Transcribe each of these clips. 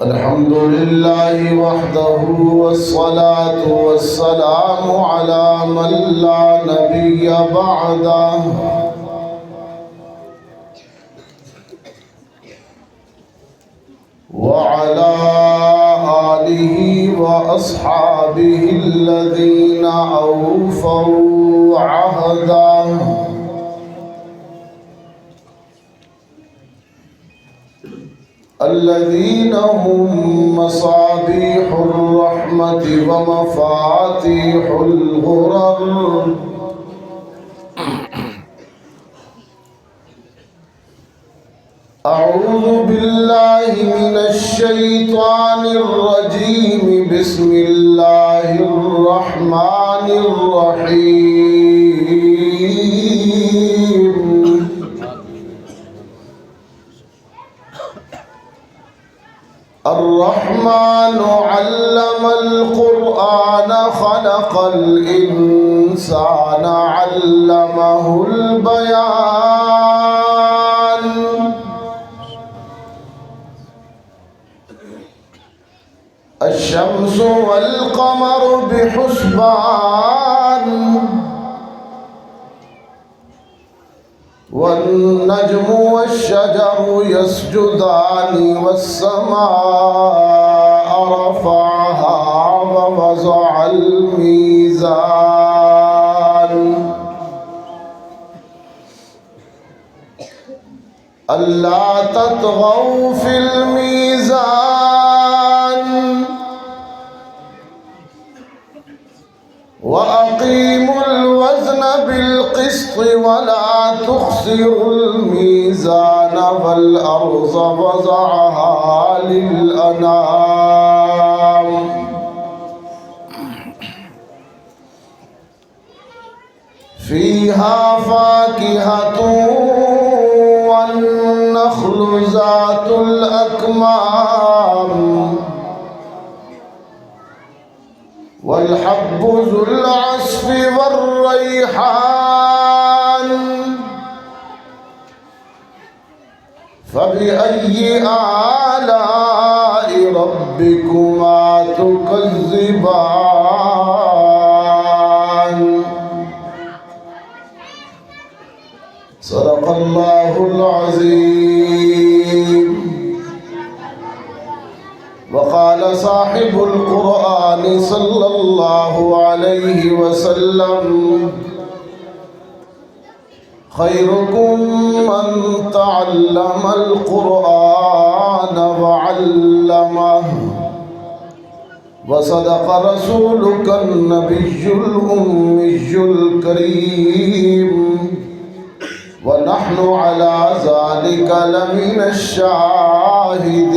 الحمد لله وحده والصلاة والسلام على من لا نبي بعده وعلى آله وأصحابه الذين أوفوا عهده الذين هم مصابيح الرحمة ومفاتيح الغرر أعوذ بالله من الشيطان الرجيم بسم الله الرحمن الرحيم الرحمن علم القرآن خلق الإنسان علمه البيان الشمس والقمر بحسبان والنجم والشجر يسجدان والسماء رفعها ووضع الميزان ألا تطغوا في الميزان وأقيموا الوزن بالقسط ولا تخسروا الميزان والأرض وضعها للأنام فيها فاكهة والنخل ذات الأكمام والحب ذو العصف والريحان فبأي آلاء ربكما تكذبان صدق الله العظيم وقال صاحب القرآن صلى الله عليه وسلم خيركم من تعلم القرآن وعلمه وصدق رسولك النبي الأمي الكريم ونحن على ذلك لمن الشاهدين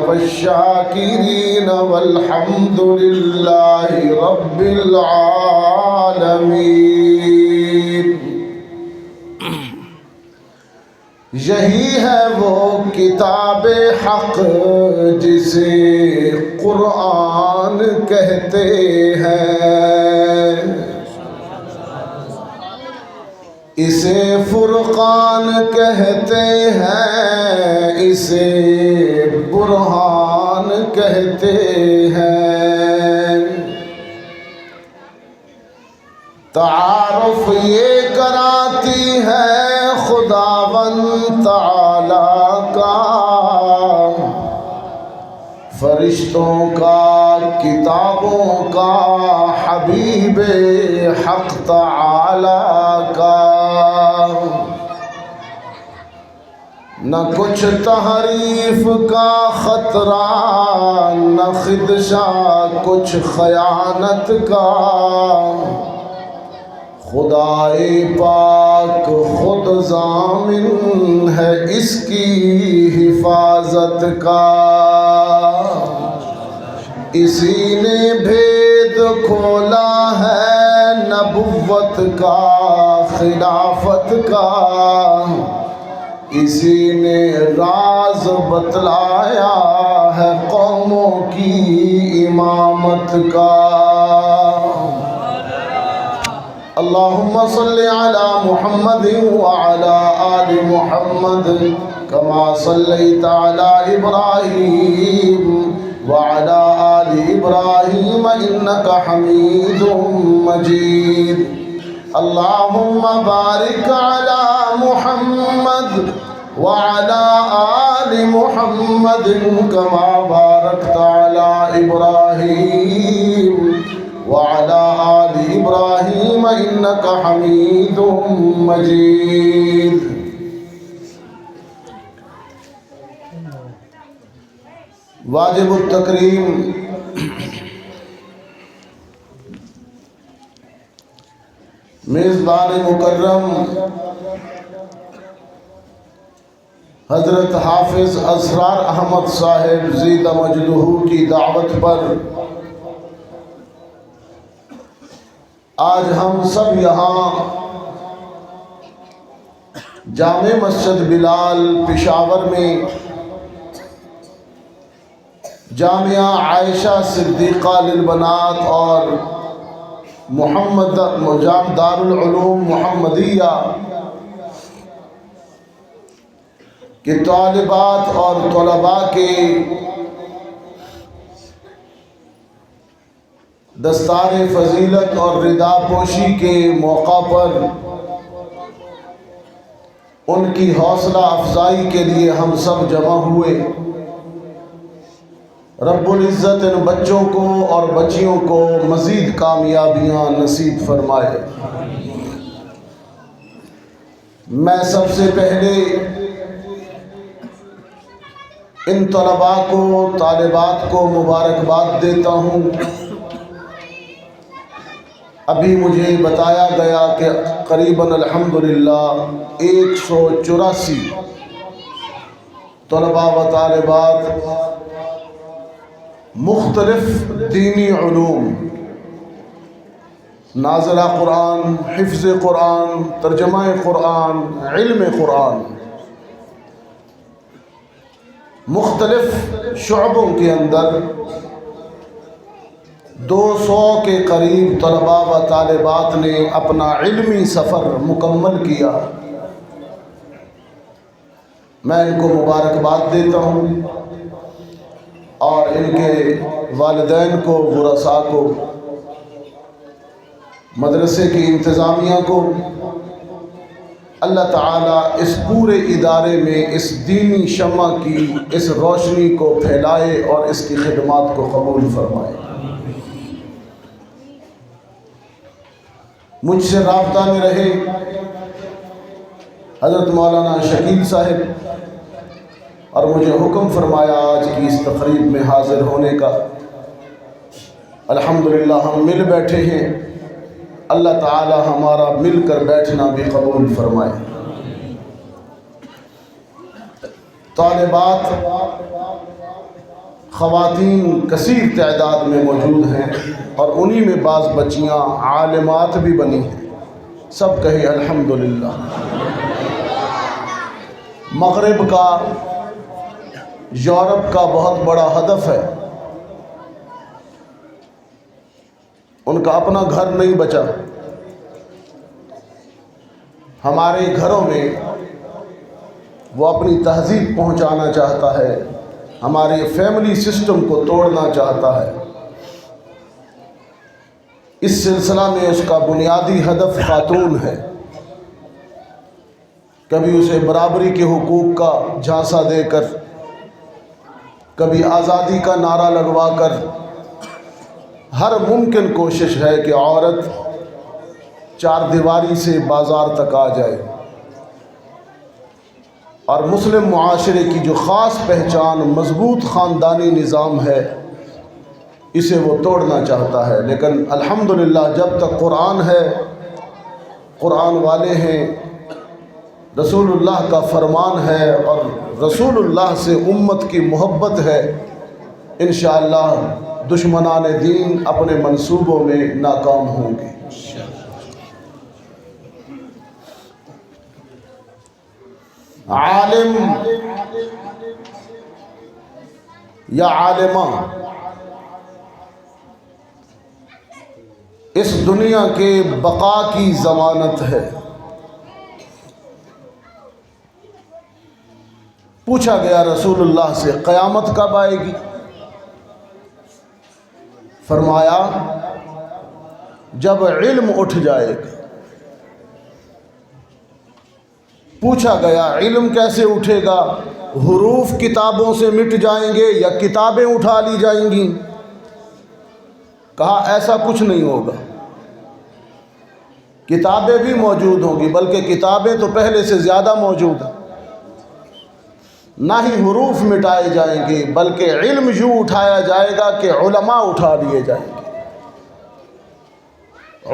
والشاكرين والحمد لله رب العالمين یہی ہے وہ کتاب حق جسے قرآن کہتے ہیں اسے فرقان کہتے ہیں اسے برہان کہتے ہیں تعارف یہ کراتی ہے خداوند تعالی کا فرشتوں کا کتابوں کا حبیب حق تعالی کا نہ کچھ تحریف کا خطرہ نہ خدشہ کچھ خیانت کا خدائے پاک خود ضامن ہے اس کی حفاظت کا اسی نے بھید کھولا ہے نبوت کا خلافت کا اسی نے راز بتلایا ہے قوموں کی امامت کا اللهم صل على محمد وعلى آل محمد كما صليت على إبراهيم وعلى آل إبراهيم إنك حميد مجيد اللهم بارك على محمد وعلى آل محمد كما باركت على إبراهيم وعلى آل إبراهيم إنك حميد مجيد. واجب التکریم میزبان مکرم حضرت حافظ اسرار احمد صاحب زید مجدہ کی دعوت پر آج ہم سب یہاں جامع مسجد بلال پشاور میں جامعہ عائشہ صدیقہ للبنات اور دارالعلوم محمدیہ کے طالبات اور طلباء کے دستار فضیلت اور ردا پوشی کے موقع پر ان کی حوصلہ افزائی کے لیے ہم سب جمع ہوئے. رب العزت ان بچوں کو اور بچیوں کو مزید کامیابیاں نصیب فرمائے. میں سب سے پہلے ان طلباء کو طالبات کو مبارکباد دیتا ہوں. ابھی مجھے بتایا گیا کہ قریباً الحمدللہ 184 طلباء و طالبات مختلف دینی علوم، ناظرہ قرآن، حفظ قرآن، ترجمہ قرآن، علم قرآن، مختلف شعبوں کے اندر 200 کے قریب طلباء و طالبات نے اپنا علمی سفر مکمل کیا. میں ان کو مبارکباد دیتا ہوں اور ان کے والدین کو، ورثاء کو، مدرسے کی انتظامیہ کو اللہ تعالیٰ اس پورے ادارے میں اس دینی شمع کی اس روشنی کو پھیلائے اور اس کی خدمات کو قبول فرمائے. مجھ سے رابطہ میں رہے حضرت مولانا شکیل صاحب اور مجھے حکم فرمایا آج کی اس تقریب میں حاضر ہونے کا. الحمدللہ ہم مل بیٹھے ہیں. اللہ تعالی ہمارا مل کر بیٹھنا بھی قبول فرمائے. طالبات خواتین کثیر تعداد میں موجود ہیں اور انہی میں بعض بچیاں عالمات بھی بنی ہیں. سب کہیں الحمدللہ. مغرب کا، یورپ کا بہت بڑا ہدف ہے. ان کا اپنا گھر نہیں بچا. ہمارے گھروں میں وہ اپنی تہذیب پہنچانا چاہتا ہے، ہمارے فیملی سسٹم کو توڑنا چاہتا ہے. اس سلسلہ میں اس کا بنیادی ہدف خاتون ہے. کبھی اسے برابری کے حقوق کا جھانسا دے کر، کبھی آزادی کا نعرہ لگوا کر ہر ممکن کوشش ہے کہ عورت چار دیواری سے بازار تک آ جائے اور مسلم معاشرے کی جو خاص پہچان مضبوط خاندانی نظام ہے اسے وہ توڑنا چاہتا ہے. لیکن الحمدللہ جب تک قرآن ہے، قرآن والے ہیں، رسول اللہ کا فرمان ہے اور رسول اللہ سے امت کی محبت ہے، انشاءاللہ دشمنان دین اپنے منصوبوں میں ناکام ہوں گے. عالم یا عالمہ اس دنیا کے بقا کی ضمانت ہے. پوچھا گیا رسول اللہ سے قیامت کب آئے گی؟ فرمایا جب علم اٹھ جائے گا۔ پوچھا گیا علم کیسے اٹھے گا؟ حروف کتابوں سے مٹ جائیں گے یا کتابیں اٹھا لی جائیں گی؟ کہا ایسا کچھ نہیں ہوگا، کتابیں بھی موجود ہوں گی، بلکہ کتابیں تو پہلے سے زیادہ موجود ہیں۔ نہ ہی حروف مٹائے جائیں گے، بلکہ علم یوں اٹھایا جائے گا کہ علماء اٹھا لیے جائیں گے۔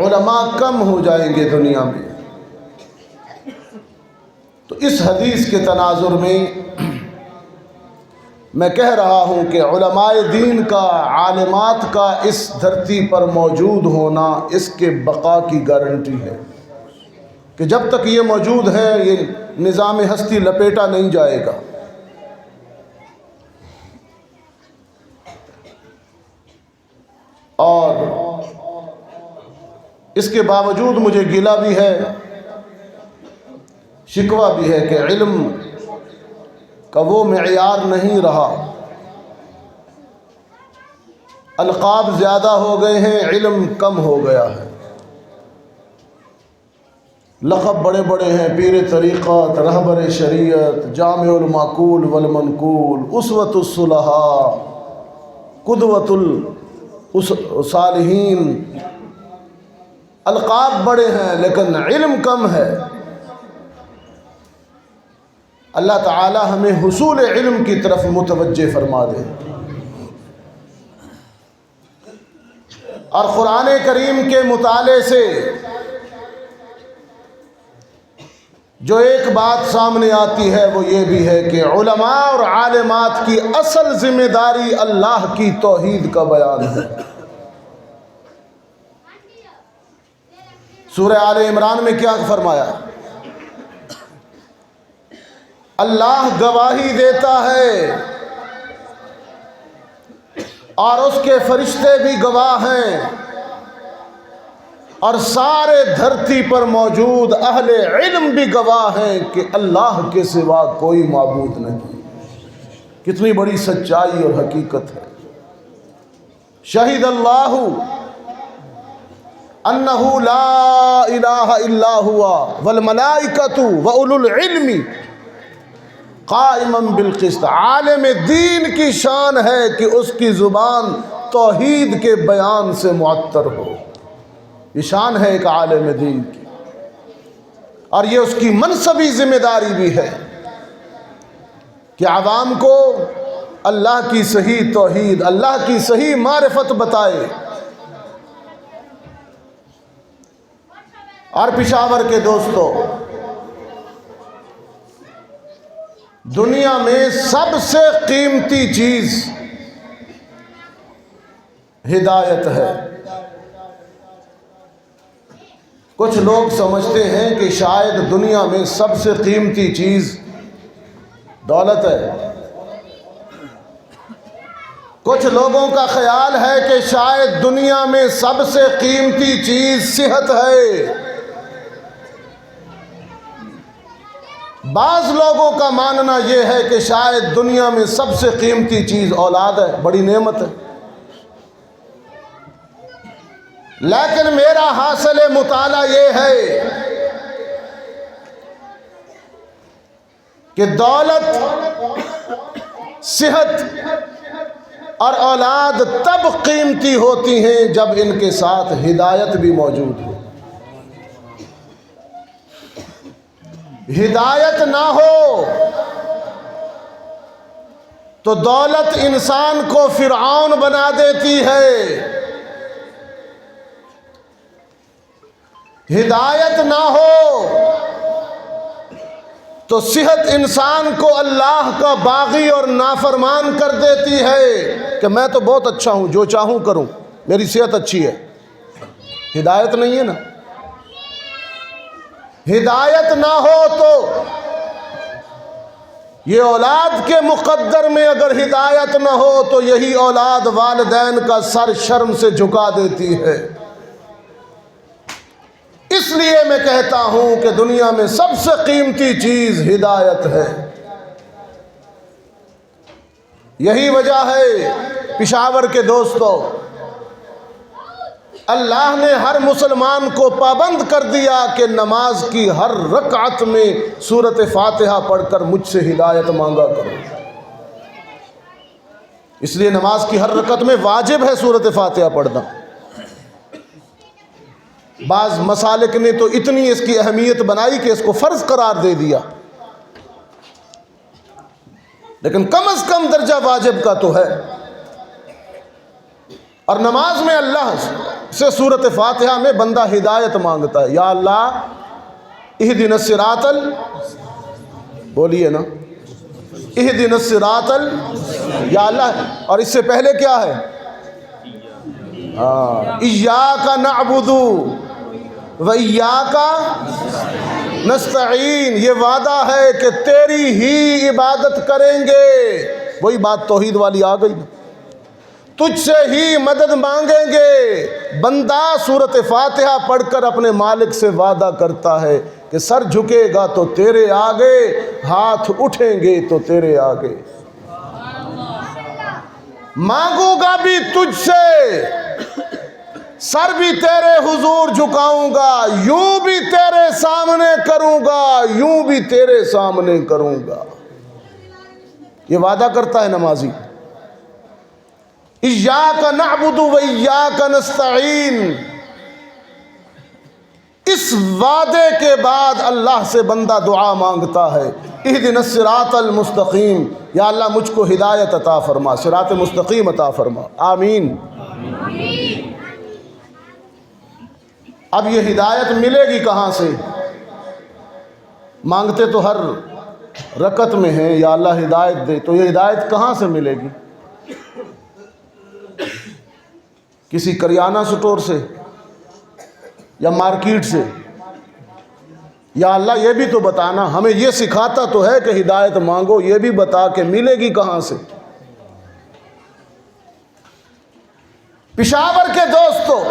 علماء کم ہو جائیں گے دنیا میں۔ تو اس حدیث کے تناظر میں میں کہہ رہا ہوں کہ علماء دین کا، عالمات کا اس دھرتی پر موجود ہونا اس کے بقا کی گارنٹی ہے، کہ جب تک یہ موجود ہے یہ نظام ہستی لپیٹا نہیں جائے گا۔ اور اس کے باوجود مجھے گلہ بھی ہے، شکوہ بھی ہے کہ علم کا وہ معیار نہیں رہا۔ القاب زیادہ ہو گئے ہیں، علم کم ہو گیا ہے۔ لقب بڑے بڑے ہیں، پیر طریقت، رہبر شریعت، جامع المعقول والمنقول، اسوۃ الصلحاء، قدوۃ الصالحین۔ القاب بڑے ہیں لیکن علم کم ہے۔ اللہ تعالی ہمیں حصول علم کی طرف متوجہ فرما دے۔ اور قرآن کریم کے مطالعے سے جو ایک بات سامنے آتی ہے وہ یہ بھی ہے کہ علماء اور عالمات کی اصل ذمہ داری اللہ کی توحید کا بیان ہے۔ سورہ آل عمران میں کیا فرمایا؟ اللہ گواہی دیتا ہے اور اس کے فرشتے بھی گواہ ہیں، اور سارے دھرتی پر موجود اہل علم بھی گواہ ہیں کہ اللہ کے سوا کوئی معبود نہیں۔ کتنی بڑی سچائی اور حقیقت ہے۔ شہید اللہ انہ لا الہ الا ہوا والملائکۃ واولو العلم قائما بالقسط۔ عالم دین کی شان ہے کہ اس کی زبان توحید کے بیان سے معطر ہو۔ یہ شان ہے ایک عالم دین کی، اور یہ اس کی منصبی ذمہ داری بھی ہے کہ عوام کو اللہ کی صحیح توحید، اللہ کی صحیح معرفت بتائے۔ اور پشاور کے دوستو، دنیا میں سب سے قیمتی چیز ہدایت ہے۔ کچھ لوگ سمجھتے ہیں کہ شاید دنیا میں سب سے قیمتی چیز دولت ہے۔ کچھ لوگوں کا خیال ہے کہ شاید دنیا میں سب سے قیمتی چیز صحت ہے۔ بعض لوگوں کا ماننا یہ ہے کہ شاید دنیا میں سب سے قیمتی چیز اولاد ہے، بڑی نعمت ہے۔ لیکن میرا حاصل مطالعہ یہ ہے کہ دولت، صحت اور اولاد تب قیمتی ہوتی ہیں جب ان کے ساتھ ہدایت بھی موجود ہو۔ ہدایت نہ ہو تو دولت انسان کو فرعون بنا دیتی ہے، ہدایت نہ ہو تو صحت انسان کو اللہ کا باغی اور نافرمان کر دیتی ہے کہ میں تو بہت اچھا ہوں، جو چاہوں کروں، میری صحت اچھی ہے۔ ہدایت نہیں ہے نا۔ ہدایت نہ ہو تو یہ اولاد کے مقدر میں اگر ہدایت نہ ہو تو یہی اولاد والدین کا سر شرم سے جھکا دیتی ہے۔ اس لیے میں کہتا ہوں کہ دنیا میں سب سے قیمتی چیز ہدایت ہے۔ یہی وجہ ہے پشاور کے دوستو، اللہ نے ہر مسلمان کو پابند کر دیا کہ نماز کی ہر رکعت میں سورۃ فاتحہ پڑھ کر مجھ سے ہدایت مانگا کرو۔ اس لیے نماز کی ہر رکعت میں واجب ہے سورۃ فاتحہ پڑھنا۔ بعض مسالک نے تو اتنی اس کی اہمیت بنائی کہ اس کو فرض قرار دے دیا، لیکن کم از کم درجہ واجب کا تو ہے۔ اور نماز میں اللہ سے سورۃ فاتحہ میں بندہ ہدایت مانگتا ہے، یا اللہ اہدنا الصراط بولیے نا، اہدنا الصراط یا اللہ۔ اور اس سے پہلے کیا ہے؟ ایاک نعبد و ایاک نستعین، یہ وعدہ ہے کہ تیری ہی عبادت کریں گے۔ وہی بات توحید والی آ گئی، تجھ سے ہی مدد مانگیں گے۔ بندہ سورۃ فاتحہ پڑھ کر اپنے مالک سے وعدہ کرتا ہے کہ سر جھکے گا تو تیرے آگے، ہاتھ اٹھیں گے تو تیرے آگے، مانگوں گا بھی تجھ سے، سر بھی تیرے حضور جھکاؤں گا، یوں بھی تیرے سامنے کروں گا، یوں بھی تیرے سامنے کروں گا۔ یہ وعدہ کرتا ہے نمازی۔ ایاک نعبد و ایاک نستعین، اس وعدے کے بعد اللہ سے بندہ دعا مانگتا ہے، اہدنا الصراط المستقیم، یا اللہ مجھ کو ہدایت عطا فرما، صراط مستقیم عطا فرما، آمین۔ اب یہ ہدایت ملے گی کہاں سے؟ مانگتے تو ہر رکعت میں ہیں یا اللہ ہدایت دے، تو یہ ہدایت کہاں سے ملے گی؟ کسی کریانہ سٹور سے یا مارکیٹ سے؟ یا اللہ یہ بھی تو بتانا، ہمیں یہ سکھاتا تو ہے کہ ہدایت مانگو، یہ بھی بتا کہ ملے گی کہاں سے؟ پشاور کے دوستو،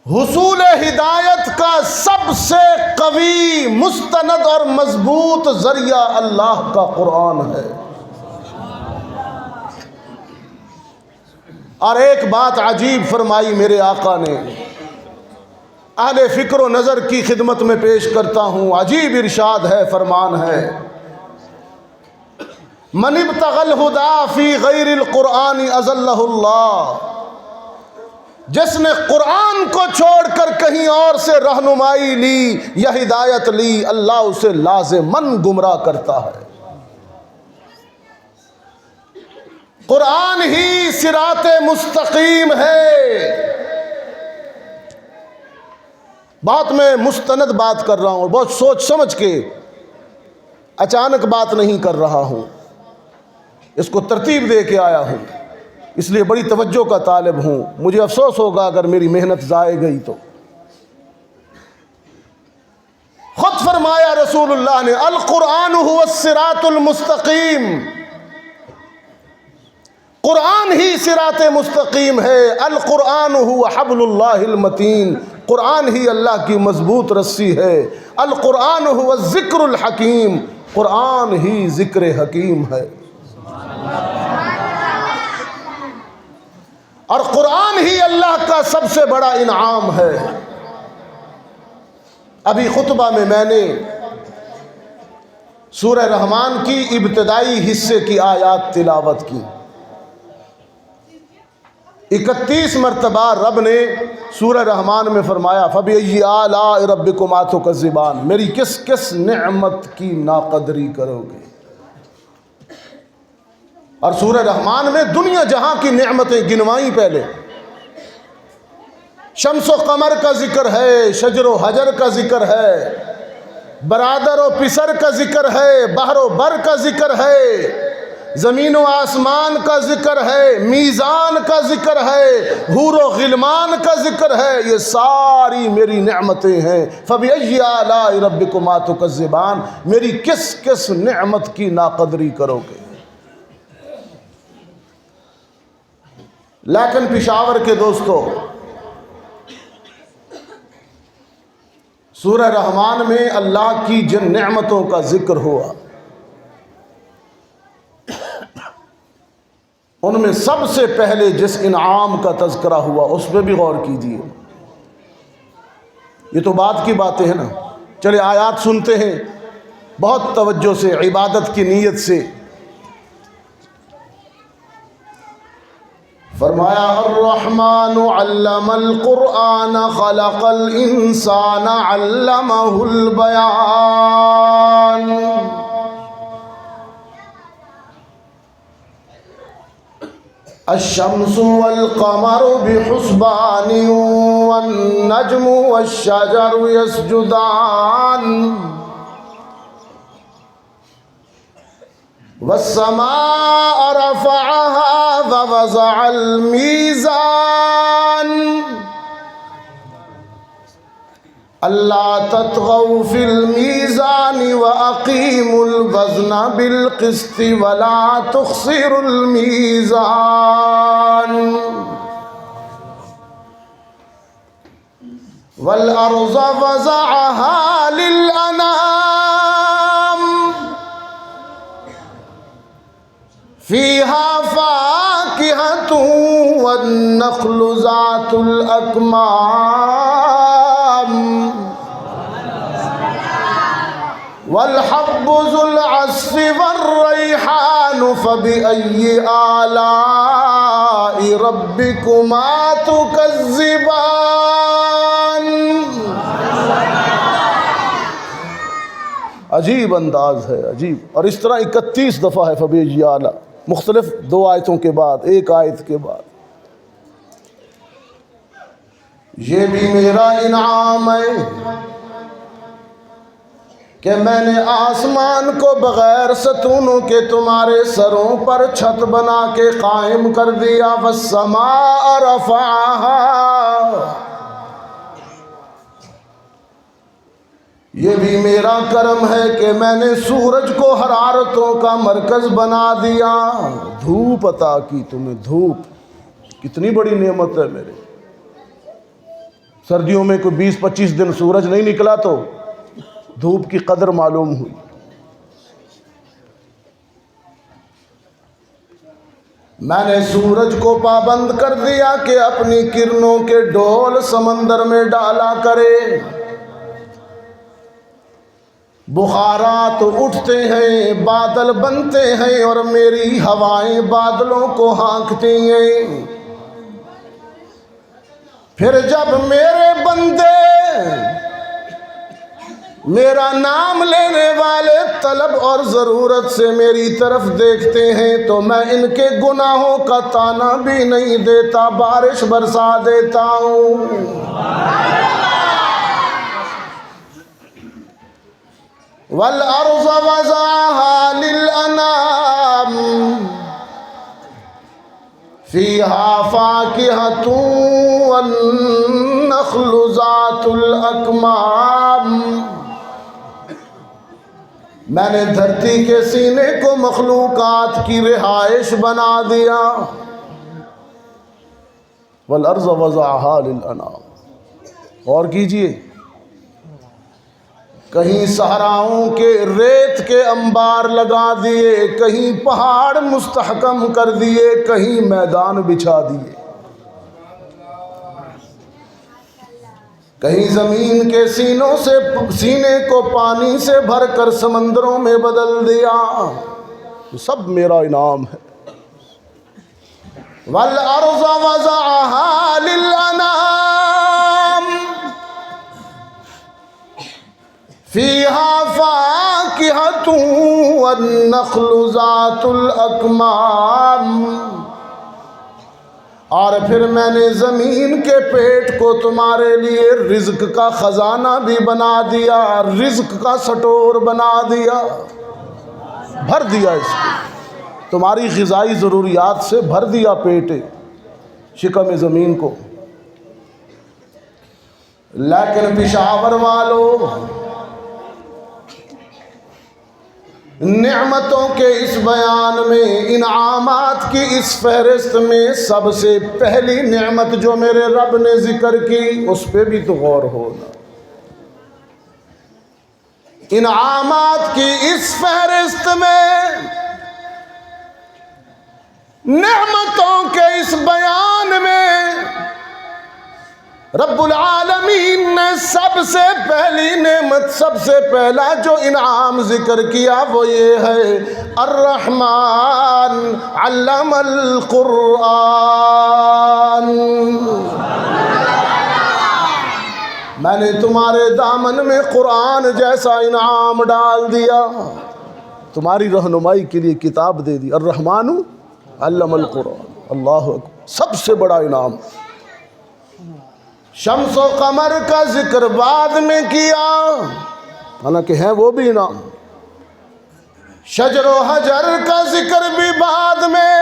حصول ہدایت کا سب سے قوی، مستند اور مضبوط ذریعہ اللہ کا قرآن ہے۔ اور ایک بات عجیب فرمائی میرے آقا نے، اہل فکر و نظر کی خدمت میں پیش کرتا ہوں، عجیب ارشاد ہے، فرمان ہے، من ابتغى الہدی فی غیر القرآن اضلہ اللہ، جس نے قرآن کو چھوڑ کر کہیں اور سے رہنمائی لی یا ہدایت لی، اللہ اسے لازماً گمراہ کرتا ہے۔ قرآن ہی صراط مستقیم ہے۔ بات میں مستند بات کر رہا ہوں، بہت سوچ سمجھ کے، اچانک بات نہیں کر رہا ہوں، اس کو ترتیب دے کے آیا ہوں، اس لیے بڑی توجہ کا طالب ہوں۔ مجھے افسوس ہوگا اگر میری محنت ضائع گئی تو۔ خود فرمایا رسول اللہ نے، القرآن هو الصراط المستقیم، قرآن ہی صراط مستقیم ہے۔ القرآن هو حبل اللہ المتین، قرآن ہی اللہ کی مضبوط رسی ہے۔ القرآن هو الذکر الحکیم، قرآن ہی ذکر حکیم ہے۔ اور قرآن ہی اللہ کا سب سے بڑا انعام ہے۔ ابھی خطبہ میں نے سورہ رحمان کی ابتدائی حصے کی آیات تلاوت کی۔ 31 مرتبہ رب نے سورہ رحمان میں فرمایا، فَبِأَيِّ آلَاءِ رَبِّكُمَا تُكَذِّبَانِ، میری کس کس نعمت کی ناقدری کرو گے۔ اور سورہ رحمان میں دنیا جہاں کی نعمتیں گنوائیں، پہلے شمس و قمر کا ذکر ہے، شجر و حجر کا ذکر ہے، برادر و پسر کا ذکر ہے، بحر و بر کا ذکر ہے، زمین و آسمان کا ذکر ہے، میزان کا ذکر ہے، حور و غلمان کا ذکر ہے، یہ ساری میری نعمتیں ہیں۔ فَبِأَيِّ آلَاءِ رَبِّكُمَا تُكَذِّبَانِ، میری کس کس نعمت کی ناقدری کرو گے۔ لیکن پشاور کے دوستو، سورہ رحمان میں اللہ کی جن نعمتوں کا ذکر ہوا، ان میں سب سے پہلے جس انعام کا تذکرہ ہوا اس پہ بھی غور کیجیے. یہ تو بات کی باتیں ہیں نا. چلے آیات سنتے ہیں بہت توجہ سے، عبادت کی نیت سے. فرمایا الرحمن علم القرآن خلق الانسان علمہ البیان. الشمس والقمر بحسبان والنجم والشجر يسجدان والسماء رفعها ووضع الميزان ألا تطغوا في الميزان وأقيموا الوزن بالقسط ولا تخسروا الميزان والأرض وضعها للأنام فيها فاكهة والنخل ذات الأكمام والحب ذو العصف والريحان فبأي آلاء ربكما تكذبان. عجیب انداز ہے، عجیب. اور اس طرح 31 دفعہ ہے فبأي آلاء، مختلف 2 آیتوں کے بعد، 1 آیت کے بعد. یہ بھی میرا انعام ہے کہ میں نے آسمان کو بغیر ستونوں کے تمہارے سروں پر چھت بنا کے قائم کر دیا. والسماء رفعها، یہ بھی میرا کرم ہے کہ میں نے سورج کو حرارتوں کا مرکز بنا دیا. دھوپ عطا کی تمہیں، دھوپ کتنی بڑی نعمت ہے میرے. سردیوں میں کوئی 20-25 دن سورج نہیں نکلا تو دھوپ کی قدر معلوم ہوئی. میں نے سورج کو پابند کر دیا کہ اپنی کرنوں کے ڈول سمندر میں ڈالا کرے. بخارات اٹھتے ہیں، بادل بنتے ہیں اور میری ہوائیں بادلوں کو ہانکتی ہیں. پھر جب میرے بندے میرا نام لینے والے طلب اور ضرورت سے میری طرف دیکھتے ہیں تو میں ان کے گناہوں کا تانا بھی نہیں دیتا، بارش برسا دیتا ہوں. وَالْأَرْضَ وَضَعَهَا لِلْأَنَامِ فِيهَا فَاكِهَةٌ وَالنَّخْلُ ذَاتُ الْأَكْمَامِ. میں نے دھرتی کے سینے کو مخلوقات کی رہائش بنا دیا. وَالْأَرْضَ وَضَعَهَا لِلْأَنَامِ. اور کیجئے، کہیں صحراؤں کے ریت کے انبار لگا دیے، کہیں پہاڑ مستحکم کر دیے، کہیں میدان بچھا دیے، کہیں زمین کے سینے کو پانی سے بھر کر سمندروں میں بدل دیا. سب میرا انعام ہے. وَالْأَرْضَ وَضَعَهَا لِلْأَنَامِ فِيهَا فَاكِهَةٌ وَالنَّخْلُ ذَاتُ الْأَكْمَامِ. اور پھر میں نے زمین کے پیٹ کو تمہارے لیے رزق کا خزانہ بھی بنا دیا، رزق کا سٹور بنا دیا، بھر دیا اس کو. تمہاری غذائی ضروریات سے بھر دیا پیٹ شکم زمین کو. لیکن پشاور والو، نعمتوں کے اس بیان میں، انعامات کی اس فہرست میں سب سے پہلی نعمت جو میرے رب نے ذکر کی اس پہ بھی تو غور ہونا. انعامات کی اس فہرست میں نعمتوں کے اس بیان میں رب العالمین نے سب سے پہلی نعمت، سب سے پہلا جو انعام ذکر کیا وہ یہ ہے الرحمن علم القرآن۔ میں نے تمہارے دامن میں قرآن جیسا انعام ڈال دیا، تمہاری رہنمائی کے لیے کتاب دے دی۔ الرحمن علم القرآن، اللہ اکبر، سب سے بڑا انعام۔ شمس و قمر کا ذکر بعد میں کیا، حالانکہ ہیں وہ بھی انعام۔ شجر و حجر کا ذکر بھی بعد میں،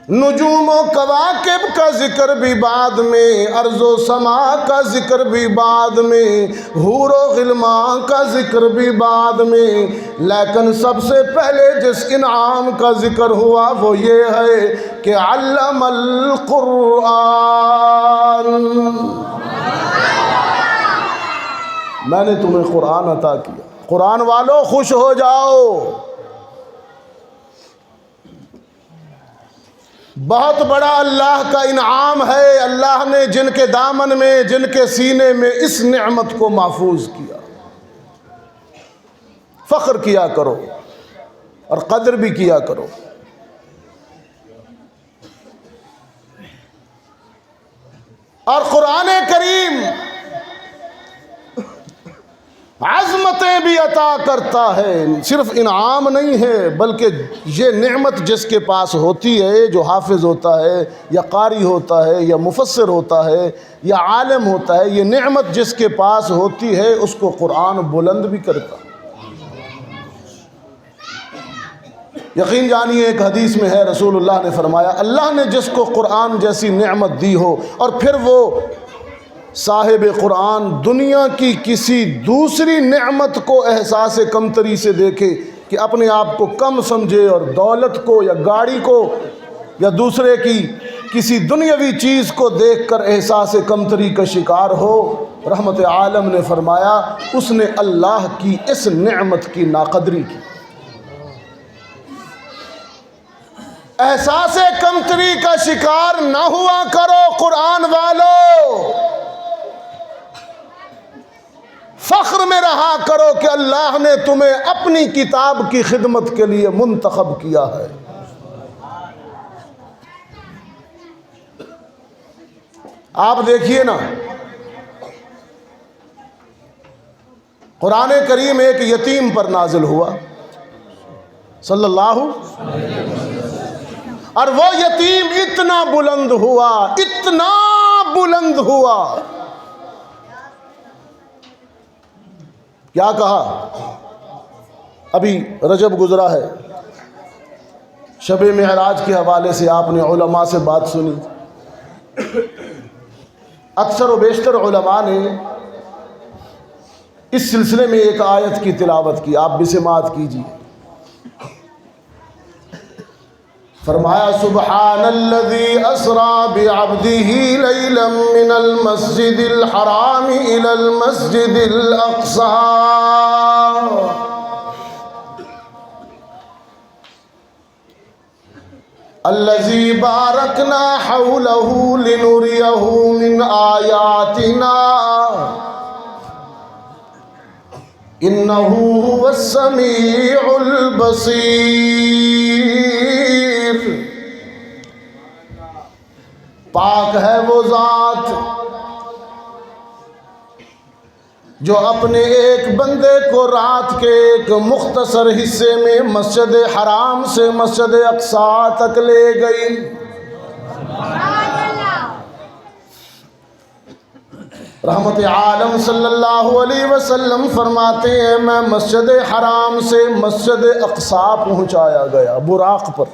نجوم و کواکب کا ذکر بھی بعد میں، ارض و سما کا ذکر بھی بعد میں، حور و غلمان کا ذکر بھی بعد میں، لیکن سب سے پہلے جس انعام کا ذکر ہوا وہ یہ ہے کہ علم القرآن۔ میں نے تمہیں قرآن عطا کیا، قرآن والوں خوش ہو جاؤ۔ بہت بڑا اللہ کا انعام ہے، اللہ نے جن کے دامن میں، جن کے سینے میں اس نعمت کو محفوظ کیا۔ فخر کیا کرو اور قدر بھی کیا کرو۔ اور قرآن کریم عظمتیں بھی عطا کرتا ہے، صرف انعام نہیں ہے بلکہ یہ نعمت جس کے پاس ہوتی ہے، جو حافظ ہوتا ہے یا قاری ہوتا ہے یا مفسر ہوتا ہے یا عالم ہوتا ہے، یہ نعمت جس کے پاس ہوتی ہے اس کو قرآن بلند بھی کرتا ہے۔ یقین جانیے ایک حدیث میں ہے، رسول اللہ نے فرمایا اللہ نے جس کو قرآن جیسی نعمت دی ہو اور پھر وہ صاحب قرآن دنیا کی کسی دوسری نعمت کو احساس کمتری سے دیکھے کہ اپنے آپ کو کم سمجھے اور دولت کو یا گاڑی کو یا دوسرے کی کسی دنیاوی چیز کو دیکھ کر احساس کمتری کا شکار ہو، رحمت عالم نے فرمایا اس نے اللہ کی اس نعمت کی ناقدری کی۔ احساس کمتری کا شکار نہ ہوا کرو قرآن والو، فخر میں رہا کرو کہ اللہ نے تمہیں اپنی کتاب کی خدمت کے لیے منتخب کیا ہے۔ آپ دیکھیے نا، قرآن کریم ایک یتیم پر نازل ہوا صلی اللہ، اور وہ یتیم اتنا بلند ہوا، اتنا بلند ہوا، کیا کہا؟ ابھی رجب گزرا ہے، شب معراج کے حوالے سے آپ نے علماء سے بات سنی، اکثر و بیشتر علماء نے اس سلسلے میں ایک آیت کی تلاوت کی، آپ بھی سماعت کیجیے۔ فرمایا سبحان الذی اسری بعبدہ لیلا من المسجد الحرام الی المسجد الاقصی الذی بارکنا حولہ لنریہ من آیاتنا انہ هو السمیع البصیر۔ پاک ہے وہ ذات جو اپنے ایک بندے کو رات کے ایک مختصر حصے میں مسجد حرام سے مسجد اقصی تک لے گئی۔ رحمت عالم صلی اللہ علیہ وسلم فرماتے ہیں میں مسجد حرام سے مسجد اقصی پہنچایا گیا براق پر۔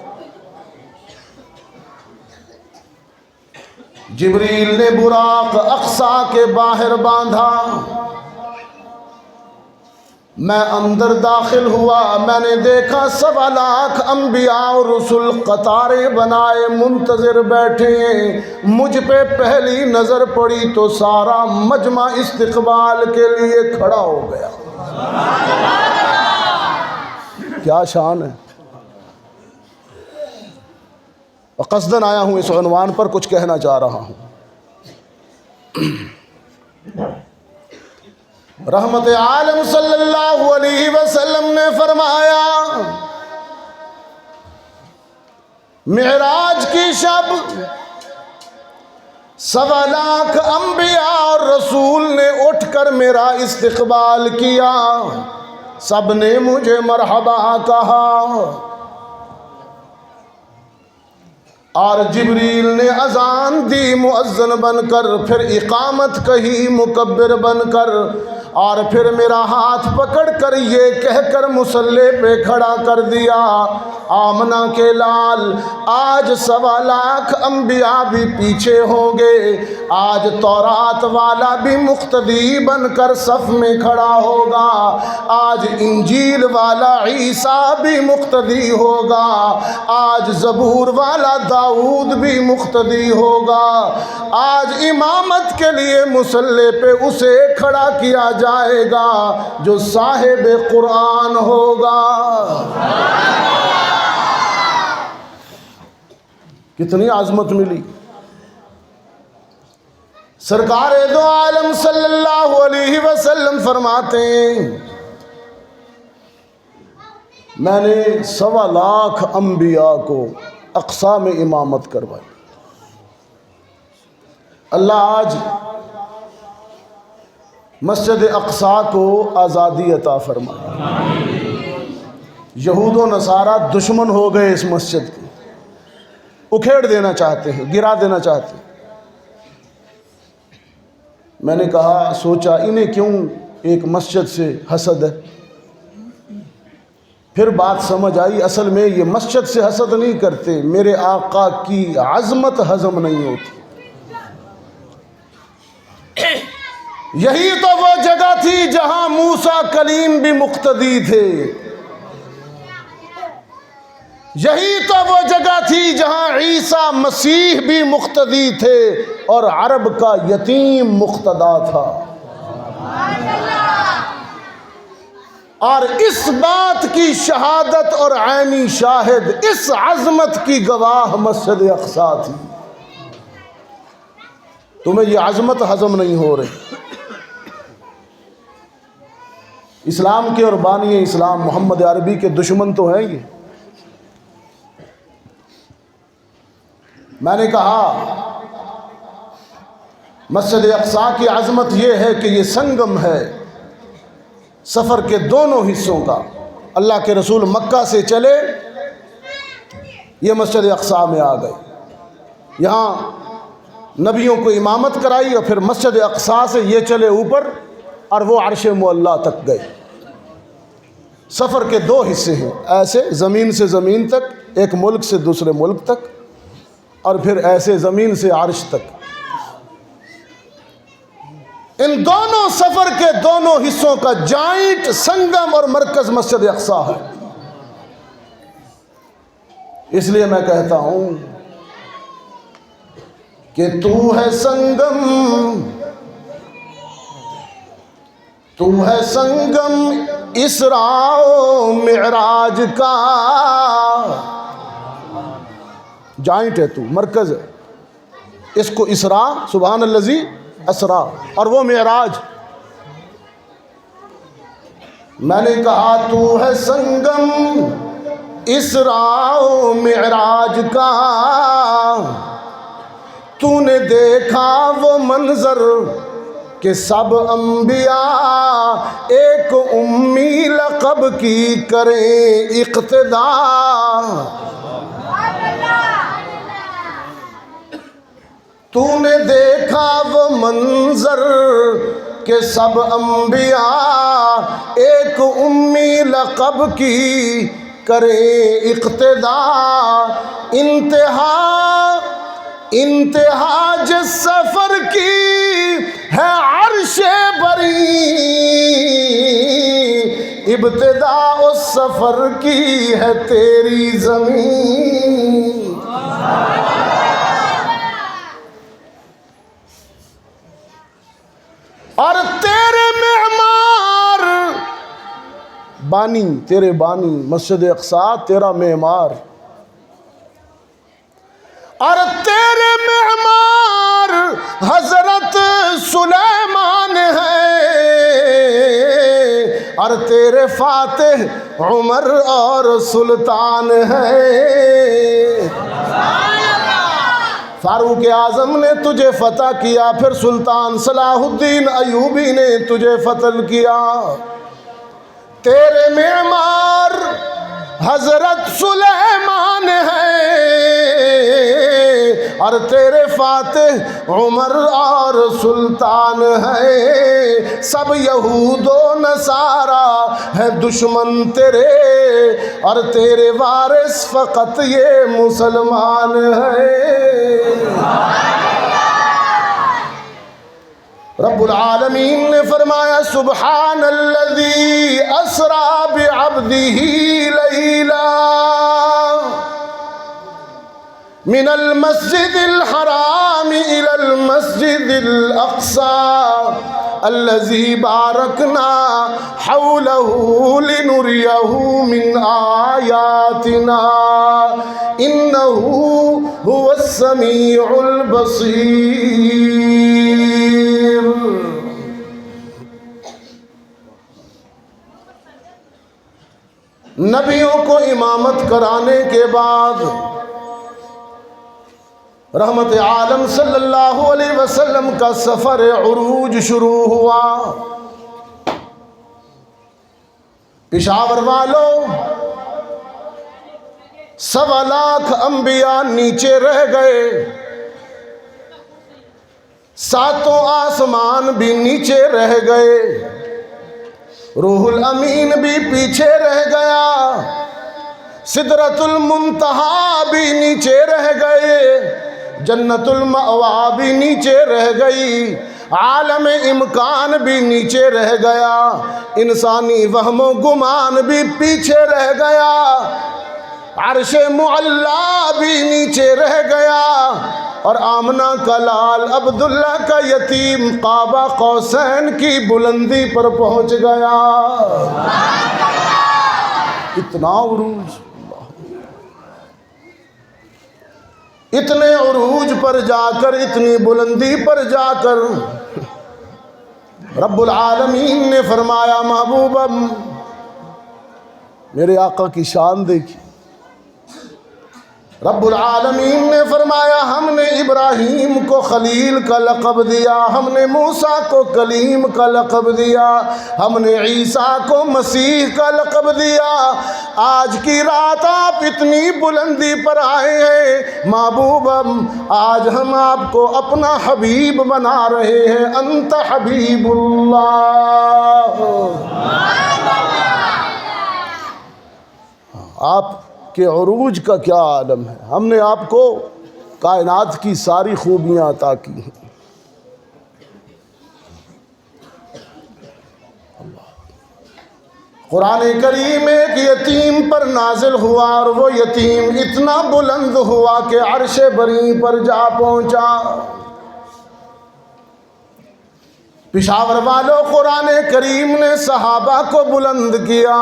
جبریل نے براق اقصی کے باہر باندھا، میں اندر داخل ہوا، میں نے دیکھا 1.25 لاکھ انبیاء اور رسل قطاریں بنائے منتظر بیٹھے ہیں۔ مجھ پہ پہلی نظر پڑی تو سارا مجمع استقبال کے لیے کھڑا ہو گیا۔ کیا شان ہے! اور قصداً آیا ہوں اس عنوان پر کچھ کہنا چاہ رہا ہوں۔ رحمت عالم صلی اللہ علیہ وسلم نے فرمایا معراج کی شب 1.25 لاکھ انبیاء اور رسول نے اٹھ کر میرا استقبال کیا، سب نے مجھے مرحبا کہا، اور جبریل نے اذان دی مؤذن بن کر، پھر اقامت کہی مکبر بن کر، اور پھر میرا ہاتھ پکڑ کر یہ کہہ کر مصلی پہ کھڑا کر دیا، آمنہ کے لال آج 1.25 لاکھ انبیاء بھی پیچھے ہوں گے، آج تورات والا بھی مقتدی بن کر صف میں کھڑا ہوگا، آج انجیل والا عیسیٰ بھی مقتدی ہوگا، آج زبور والا داؤد بھی مقتدی ہوگا، آج امامت کے لیے مصلی پہ اسے کھڑا کیا جائے گا جو صاحب قرآن ہوگا۔ کتنی عظمت ملی۔ سرکار دو عالم صلی اللہ علیہ وسلم فرماتے ہیں میں نے 1.25 لاکھ انبیاء کو اقصیٰ میں امامت کروائی۔ اللہ آج مسجد اقصیٰ کو آزادی عطا فرمائے۔ یہود و نصارہ دشمن ہو گئے اس مسجد کے، اکھیڑ دینا چاہتے ہیں، گرا دینا چاہتے ہیں۔ میں نے کہا سوچا انہیں کیوں ایک مسجد سے حسد ہے؟ پھر بات سمجھ آئی اصل میں یہ مسجد سے حسد نہیں کرتے، میرے آقا کی عظمت ہضم نہیں ہوتی۔ یہی تو وہ جگہ تھی جہاں موسیٰ کلیم بھی مقتدی تھے، یہی تو وہ جگہ تھی جہاں عیسیٰ مسیح بھی مقتدی تھے اور عرب کا یتیم مقتدا تھا۔ اور اس بات کی شہادت اور عینی شاہد، اس عظمت کی گواہ مسجد اقصیٰ تھی۔ تمہیں یہ عظمت ہضم نہیں ہو رہی۔ اسلام کے اور بانی اسلام محمد عربی کے دشمن تو ہیں یہ۔ میں نے کہا مسجد اقصیٰ کی عظمت یہ ہے کہ یہ سنگم ہے سفر کے دونوں حصوں کا۔ اللہ کے رسول مکہ سے چلے، یہ مسجد اقصیٰ میں آ گئے، یہاں نبیوں کو امامت کرائی، اور پھر مسجد اقصیٰ سے یہ چلے اوپر اور وہ عرش معلیٰ تک گئے۔ سفر کے 2 حصے ہیں، ایسے زمین سے زمین تک، ایک ملک سے دوسرے ملک تک، اور پھر ایسے زمین سے عرش تک۔ ان دونوں سفر کے دونوں حصوں کا جوائنٹ سنگم اور مرکز مسجد اقصیٰ ہے۔ اس لیے میں کہتا ہوں کہ تو ہے سنگم، تو ہے سنگم اسراء و معراج کا، جوائنٹ ہے، تو مرکز ہے۔ اس کو اسراء، سبحان الذی اسراء، اور وہ معراج۔ میں نے کہا تو ہے سنگم اسراء و معراج کا، تو نے دیکھا وہ منظر کہ سب انبیاء ایک امی لقب کی کریں اقتدا، تو نے دیکھا وہ منظر کہ سب انبیاء ایک امی لقب کی کریں اقتدا، انتہا جس سفر کی ہے عرش بری، ابتدا اس سفر کی ہے تیری زمین۔ اور تیرے معمار بانی، تیرے بانی مسجد اقصیٰ تیرا معمار، اور تیرے معمار حضرت سلیمان ہے، اور تیرے فاتح عمر اور سلطان ہے۔ فاروق اعظم نے تجھے فتح کیا، پھر سلطان صلاح الدین ایوبی نے تجھے فتح کیا۔ تیرے معمار حضرت سلیمان ہے، اور تیرے فاتح عمر اور سلطان ہے۔ سب یہود و نصارا ہے دشمن تیرے، اور تیرے وارث فقط یہ مسلمان ہے۔ رب العالمین نے فرمایا سبحان الذی اسرا بعبدہ لیلا من المسجد الحرام الى المسجد الاقصى الذي باركنا حوله لنريه من آياتنا إنه هو السميع البصير۔ نبیوں کو امامت کرانے کے بعد رحمت عالم صلی اللہ علیہ وسلم کا سفر عروج شروع ہوا۔ پشاور والوں 1.25 لاکھ انبیاء نیچے رہ گئے، 7 آسمان بھی نیچے رہ گئے، روح الامین بھی پیچھے رہ گیا، سدرۃ المنتہا بھی نیچے رہ گئے، جنت المأوا بھی نیچے رہ گئی، عالم امکان بھی نیچے رہ گیا، انسانی وہم و گمان بھی پیچھے رہ گیا، عرش معلا بھی نیچے رہ گیا، اور آمنہ کا لال عبداللہ کا یتیم قاب قوسین کی بلندی پر پہنچ گیا۔ اتنا عروج، اتنے عروج پر جا کر، اتنی بلندی پر جا کر رب العالمین نے فرمایا محبوبا میرے آقا کی شان دیکھی۔ رب العالمین نے فرمایا ہم نے ابراہیم کو خلیل کا لقب دیا، ہم نے موسیٰ کو کلیم کا لقب دیا، ہم نے عیسیٰ کو مسیح کا لقب دیا۔ آج کی رات آپ اتنی بلندی پر آئے ہیں محبوب، آج ہم آپ کو اپنا حبیب بنا رہے ہیں۔ انت حبیب اللہ، آپ کہ عروج کا کیا عالم ہے۔ ہم نے آپ کو کائنات کی ساری خوبیاں عطا کی ہیں۔ قرآن کریم ایک یتیم پر نازل ہوا، اور وہ یتیم اتنا بلند ہوا کہ عرش بری پر جا پہنچا۔ پشاور والوں قرآن کریم نے صحابہ کو بلند کیا۔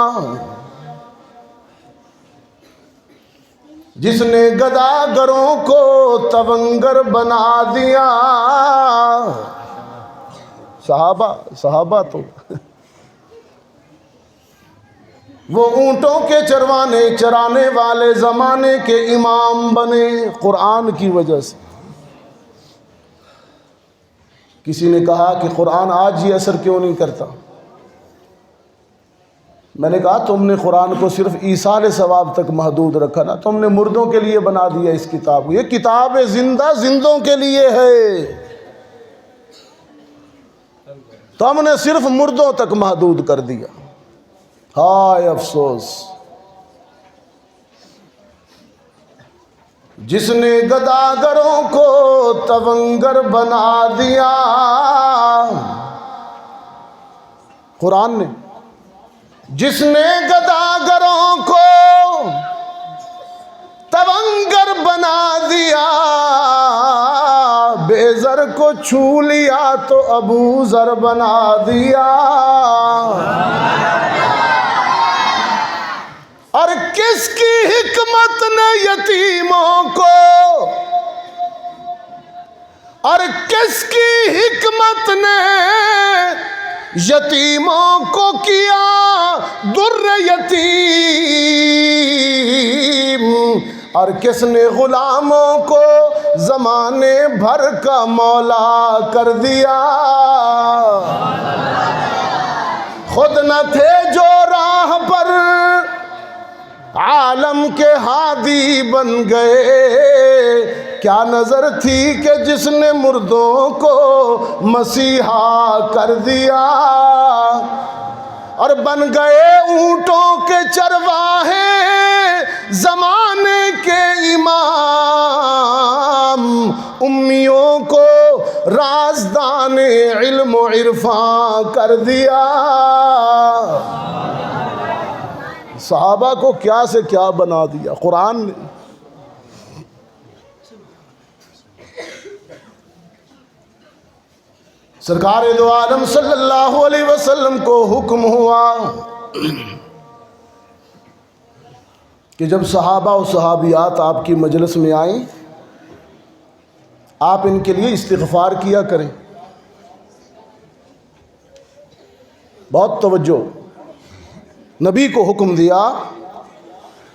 جس نے گداگروں کو تونگر بنا دیا، صحابہ تو وہ اونٹوں کے چرانے والے زمانے کے امام بنے قرآن کی وجہ سے۔ کسی نے کہا کہ قرآن آج یہ اثر کیوں نہیں کرتا؟ میں نے کہا تم نے قرآن کو صرف ایصال ثواب تک محدود رکھا نا، تم نے مردوں کے لیے بنا دیا اس کتاب کو۔ یہ کتاب زندوں کے لیے ہے، تو ہم نے صرف مردوں تک محدود کر دیا۔ ہائے افسوس، جس نے گداگروں کو تونگر بنا دیا، قرآن نے جس نے گداگروں کو تونگر بنا دیا، بے زر کو چھو لیا تو ابو ذر بنا دیا۔ اور کس کی حکمت نے یتیموں کو اور کس کی حکمت نے یتیموں کو کیا در یتیم، اور کس نے غلاموں کو زمانے بھر کا مولا کر دیا۔ خود نہ تھے جو راہ پر عالم کے ہادی بن گئے، کیا نظر تھی کہ جس نے مردوں کو مسیحا کر دیا، اور بن گئے اونٹوں کے چرواہے زمانے کے امام، امیوں کو رازدان علم و عرفان کر دیا۔ صحابہ کو کیا سے کیا بنا دیا قرآن نے۔ سرکار دو عالم صلی اللہ علیہ وسلم کو حکم ہوا کہ جب صحابہ و صحابیات آپ کی مجلس میں آئیں، آپ ان کے لیے استغفار کیا کریں۔ بہت توجہ، نبی کو حکم دیا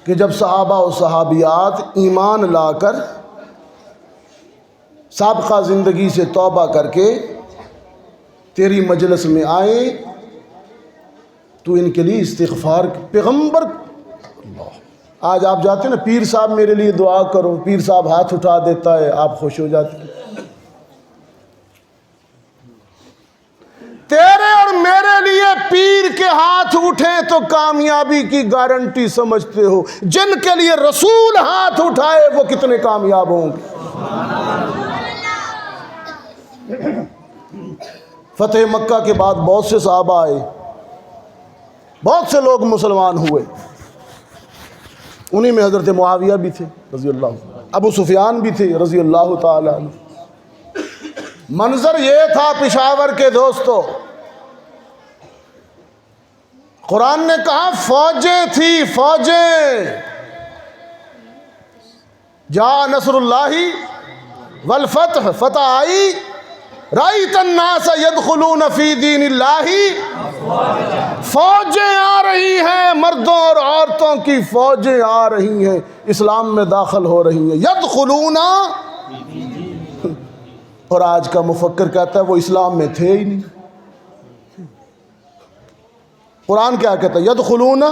کہ جب صحابہ و صحابیات ایمان لا کر سابقہ زندگی سے توبہ کر کے تیری مجلس میں آئیں تو ان کے لیے استغفار۔ پیغمبر آج آپ جاتے ہیں نا، پیر صاحب میرے لیے دعا کرو، پیر صاحب ہاتھ اٹھا دیتا ہے، آپ خوش ہو جاتے ہیں۔ تیرے اور میرے لیے پیر کے ہاتھ اٹھیں تو کامیابی کی گارنٹی سمجھتے ہو، جن کے لیے رسول ہاتھ اٹھائے وہ کتنے کامیاب ہوں گے۔ فتح مکہ کے بعد بہت سے صحابہ آئے، بہت سے لوگ مسلمان ہوئے، انہی میں حضرت معاویہ بھی تھے رضی اللہ عنہ، ابو سفیان بھی تھے رضی اللہ تعالی عنہ۔ منظر یہ تھا پشاور کے دوستو، قرآن نے کہا فوجیں تھی، فوجیں۔ جاء نصر اللہ والفتح، فتح آئی، رأیت الناس يدخلون فی دین اللہ، فوجیں آ رہی ہیں، مردوں اور عورتوں کی فوجیں آ رہی ہیں، اسلام میں داخل ہو رہی ہیں۔ یدخلون، اور آج کا مفکر کہتا ہے وہ اسلام میں تھے ہی نہیں۔ قرآن کیا کہتا ہے؟ یدخلون،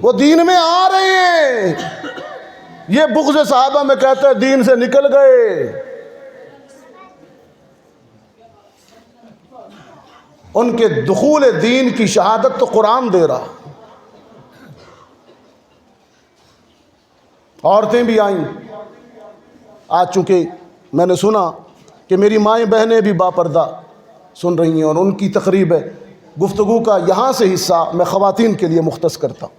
وہ دین میں آ رہے ہیں۔ یہ بغض صحابہ میں کہتا ہے دین سے نکل گئے۔ ان کے دخول دین کی شہادت تو قرآن دے رہا۔ عورتیں بھی آئیں، آج چونکہ میں نے سنا کہ میری مائیں بہنیں بھی باپردہ سن رہی ہیں، اور ان کی تقریب ہے، گفتگو کا یہاں سے حصہ میں خواتین کے لیے مختص کرتا ہوں۔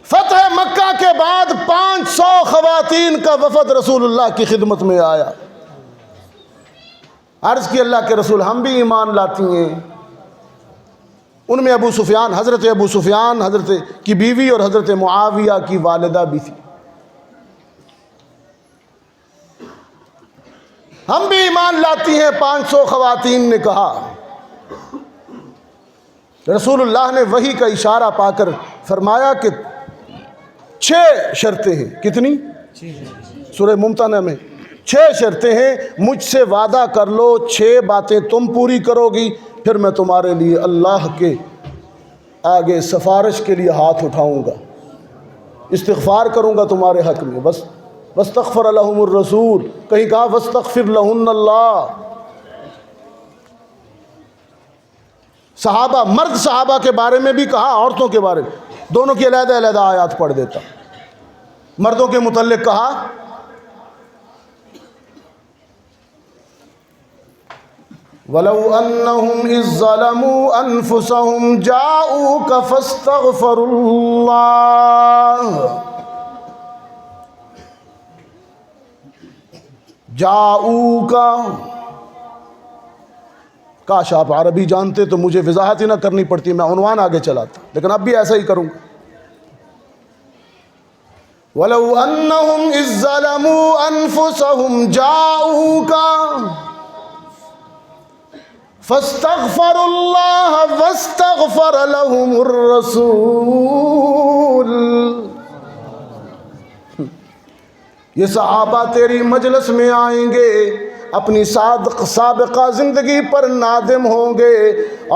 فتح مکہ کے بعد 500 خواتین کا وفد رسول اللہ کی خدمت میں آیا۔ عرض کی اللہ کے رسول ہم بھی ایمان لاتی ہیں۔ ان میں ابو سفیان، حضرت ابو سفیان، حضرت کی بیوی اور حضرت معاویہ کی والدہ بھی تھی۔ ہم بھی ایمان لاتی ہیں۔ 500 خواتین نے کہا۔ رسول اللہ نے وحی کا اشارہ پا کر فرمایا کہ 6 شرطیں ہیں۔ کتنی؟ سورہ ممتحنہ میں 6 شرطیں ہیں، مجھ سے وعدہ کر لو 6 باتیں تم پوری کرو گی، پھر میں تمہارے لیے اللہ کے آگے سفارش کے لیے ہاتھ اٹھاؤں گا، استغفار کروں گا تمہارے حق میں۔ بس واستغفر لهم الرسول، کہیں کہا واستغفر لهن اللہ۔ صحابہ، مرد صحابہ کے بارے میں بھی کہا، عورتوں کے بارے میں، دونوں کی علیحدہ علیحدہ آیات پڑھ دیتا۔ مردوں کے متعلق کہا وَلَوْ أَنَّهُمْ إِذ ظَّلَمُوا أَنفُسَهُمْ جَاءُوكَ فَاسْتَغْفَرُوا اللَّهَ جَاءُوكَ۔ کاش آپ عربی جانتے تو مجھے وضاحت ہی نہ کرنی پڑتی، میں عنوان آگے چلاتا، لیکن اب بھی ایسا ہی کروں گا۔ وَلَوْ أَنَّهُمْ إِذ ظَّلَمُوا أَنفُسَهُمْ جَاءُوكَ فَاسْتَغْفَرُوا اللَّهَ وَاسْتَغْفَرَ لَهُمُ الرَّسُولُ. یہ صحابہ تیری مجلس میں آئیں گے، اپنی سابقہ زندگی پر نادم ہوں گے،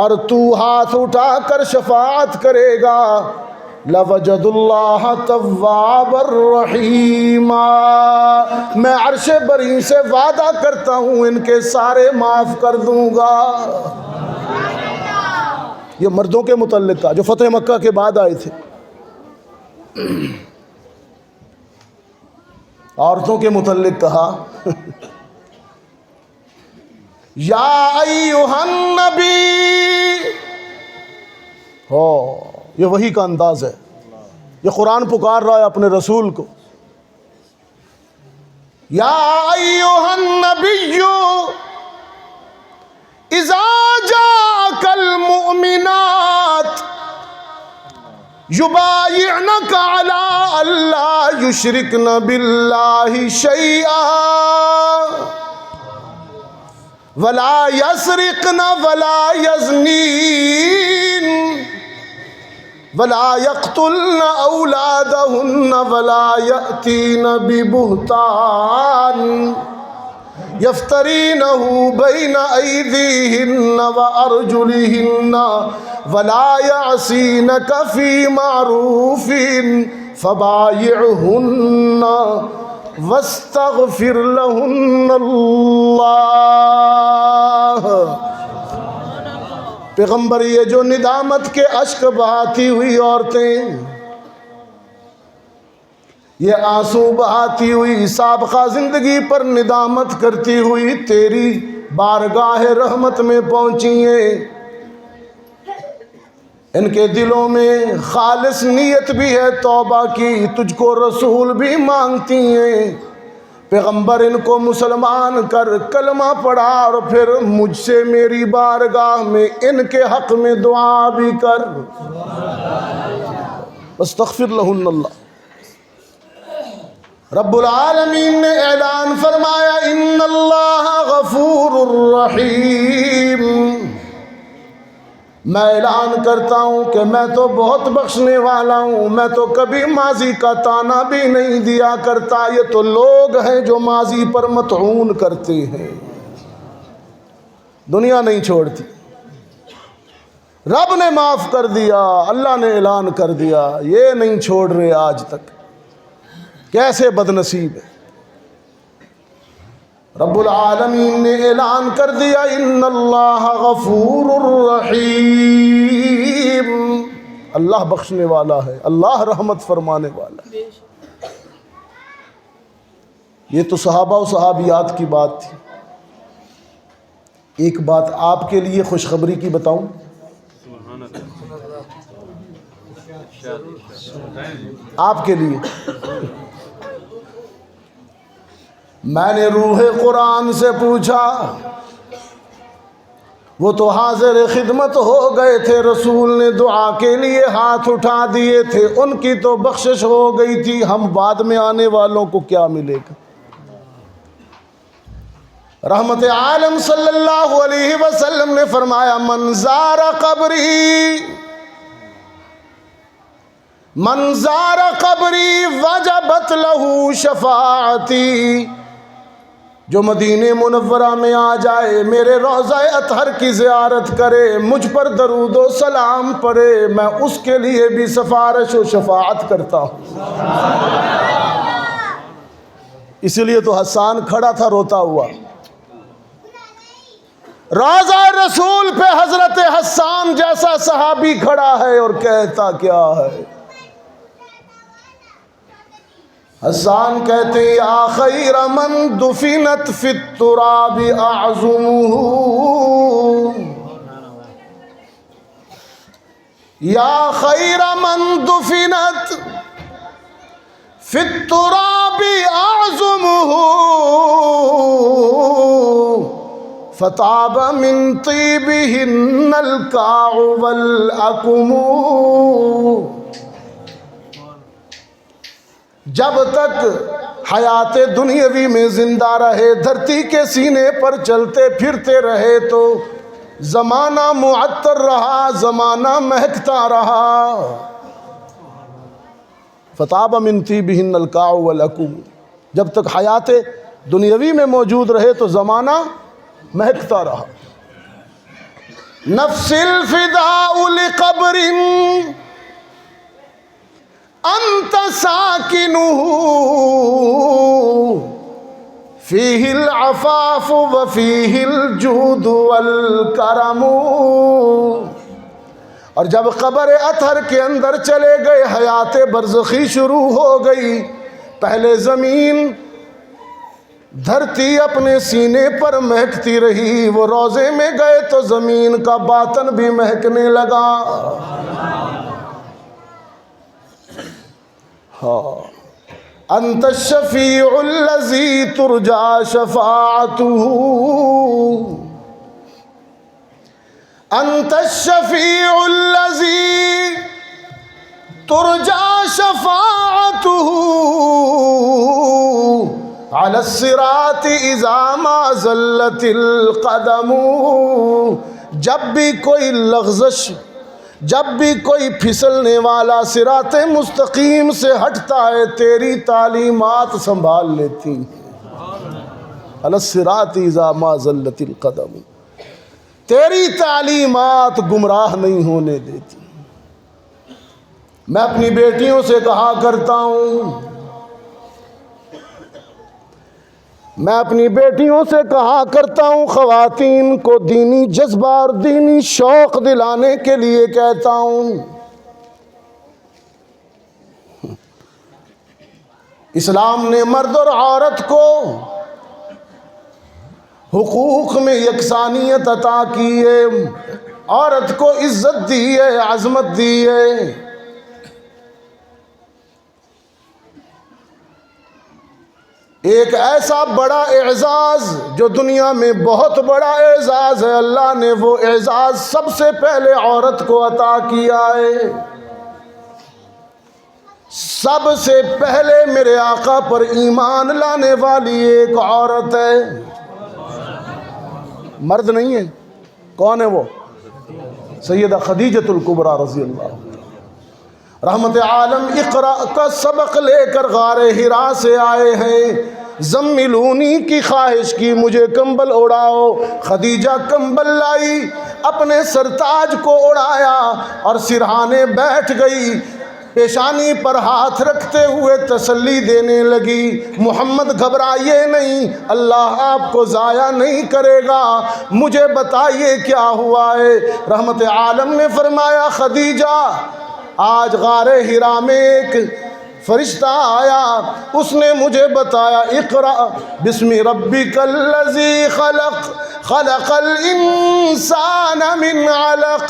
اور تو ہاتھ اٹھا کر شفاعت کرے گا. لَوَجَدُوا اللَّهَ تَوَّابًا رَحِيمًا. میں عرش بری سے وعدہ کرتا ہوں ان کے سارے معاف کر دوں گا. یہ مردوں کے متعلق تھا جو فتح مکہ کے بعد آئے تھے. عورتوں کے متعلق کہا یا ایھا النبی. یہ وحی کا انداز ہے، یہ قرآن پکار رہا ہے اپنے رسول کو. یا ایھا النبی اذا جاءک المؤمنات یبایعنک علی الا یشرکن باللہ شیئا ولا یسرقن ولا یزنین ولا يقتلن أولادهن ولا يأتين ببهتان يفترينه بين أيديهن وأرجلهن ولا يعصينك في معروف فبايعهن واستغفر لهن الله. پیغمبر یہ جو ندامت کے اشک بہاتی ہوئی عورتیں، یہ آنسو بہاتی ہوئی سابقہ زندگی پر ندامت کرتی ہوئی تیری بارگاہ رحمت میں پہنچی ہیں، ان کے دلوں میں خالص نیت بھی ہے توبہ کی، تجھ کو رسول بھی مانگتی ہیں. پیغمبر ان کو مسلمان کر، کلمہ پڑھا، اور پھر مجھ سے میری بارگاہ میں ان کے حق میں دعا بھی کر. واستغفر لہن اللہ. رب العالمین نے اعلان فرمایا ان اللہ غفور الرحیم. میں اعلان کرتا ہوں کہ میں تو بہت بخشنے والا ہوں، میں تو کبھی ماضی کا تانا بھی نہیں دیا کرتا. یہ تو لوگ ہیں جو ماضی پر مطعون کرتے ہیں، دنیا نہیں چھوڑتی. رب نے معاف کر دیا، اللہ نے اعلان کر دیا، یہ نہیں چھوڑ رہے آج تک. کیسے بدنصیب ہے. رب العالمین نے اعلان کر دیا ان اللہ غفور الرحیم. اللہ بخشنے والا ہے، اللہ رحمت فرمانے والا ہے. یہ تو صحابہ و صحابیات کی بات تھی. ایک بات آپ کے لیے خوشخبری کی بتاؤں. آپ کے لیے میں نے روح قرآن سے پوچھا، وہ تو حاضر خدمت ہو گئے تھے، رسول نے دعا کے لیے ہاتھ اٹھا دیے تھے، ان کی تو بخشش ہو گئی تھی، ہم بعد میں آنے والوں کو کیا ملے گا. رحمت عالم صلی اللہ علیہ وسلم نے فرمایا من زار قبری وجبت لہ شفاعتی. جو مدینہ منورہ میں آ جائے، میرے روضہ اطہر کی زیارت کرے، مجھ پر درود و سلام پڑھے، میں اس کے لیے بھی سفارش و شفاعت کرتا ہوں. اسی لیے تو حسان کھڑا تھا روتا ہوا. روضہ رسول پہ حضرت حسان جیسا صحابی کھڑا ہے اور کہتا کیا ہے. حسان کہتے یا خیر من دفنت فی التراب اعظمہ، یا خیر من دفنت فی التراب اعظمہ فطاب من طیبہن الکاع والاکم. جب تک حیات دنیاوی میں زندہ رہے، دھرتی کے سینے پر چلتے پھرتے رہے تو زمانہ معطر رہا، زمانہ مہکتا رہا۔ فطاب من طیبہن القاع والعقوم، جب تک حیات دنیاوی میں موجود رہے تو زمانہ مہکتا رہا۔ نفس الفداء لقبر انت ساکنہ فیہ العفاف وفیہ الجود والکرم۔ اور جب قبر اطہر کے اندر چلے گئے، حیات برزخی شروع ہو گئی۔ پہلے زمین دھرتی اپنے سینے پر مہکتی رہی، وہ روضے میں گئے تو زمین کا باطن بھی مہکنے لگا۔ انت الشفیع الذی ترجا شفاعتہ، انت الشفیع الذی ترجا شفاعتہ علی الصراط اذا ما زلت القدم۔ جب بھی کوئی لغزش، جب بھی کوئی پھسلنے والا صراط مستقیم سے ہٹتا ہے، تیری تعلیمات سنبھال لیتی ہیں۔ علی الصراط اذا ما زلت القدم، تیری تعلیمات گمراہ نہیں ہونے دیتی۔ میں اپنی بیٹیوں سے کہا کرتا ہوں، میں اپنی بیٹیوں سے کہا کرتا ہوں، خواتین کو دینی جذبہ اور دینی شوق دلانے کے لیے کہتا ہوں، اسلام نے مرد اور عورت کو حقوق میں یکسانیت عطا کی ہے، عورت کو عزت دی ہے، عظمت دی ہے۔ ایک ایسا بڑا اعزاز جو دنیا میں بہت بڑا اعزاز ہے، اللہ نے وہ اعزاز سب سے پہلے عورت کو عطا کیا ہے۔ سب سے پہلے میرے آقا پر ایمان لانے والی ایک عورت ہے، مرد نہیں ہے۔ کون ہے وہ؟ سیدہ خدیجۃ الکبریٰ رضی اللہ، رحمت عالم اقرا کا سبق لے کر غار حرا سے آئے ہیں۔ زملونی کی خواہش کی، مجھے کمبل اڑاؤ۔ خدیجہ کمبل لائی، اپنے سرتاج کو اڑایا اور سرہانے بیٹھ گئی، پیشانی پر ہاتھ رکھتے ہوئے تسلی دینے لگی، محمد گھبرائیے نہیں، اللہ آپ کو ضائع نہیں کرے گا، مجھے بتائیے کیا ہوا ہے۔ رحمت عالم نے فرمایا، خدیجہ آج غار حرا میں ایک فرشتہ آیا، اس نے مجھے بتایا، اقرأ بسم ربک الذی خلق، خلق الانسان من علق،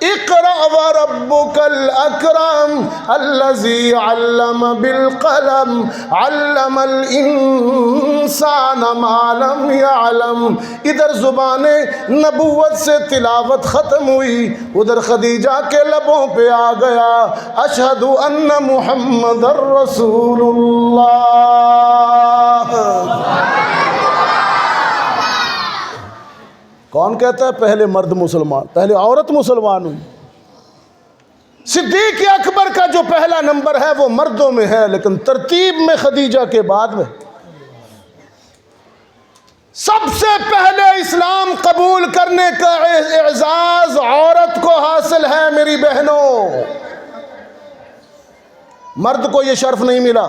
اقرأ وربک الاکرم الذی علم بالقلم، علم الانسان ما لم یعلم۔ ادھر زبان نبوت سے تلاوت ختم ہوئی، ادھر خدیجہ کے لبوں پہ آ گیا، اشہد ان محمد رسول اللہ۔ کون کہتا ہے پہلے مرد مسلمان، پہلے عورت مسلمان ہوئی؟ صدیق اکبر کا جو پہلا نمبر ہے وہ مردوں میں ہے، لیکن ترتیب میں خدیجہ کے بعد میں سب سے پہلے اسلام قبول کرنے کا اعزاز عورت کو حاصل ہے میری بہنوں، مرد کو یہ شرف نہیں ملا۔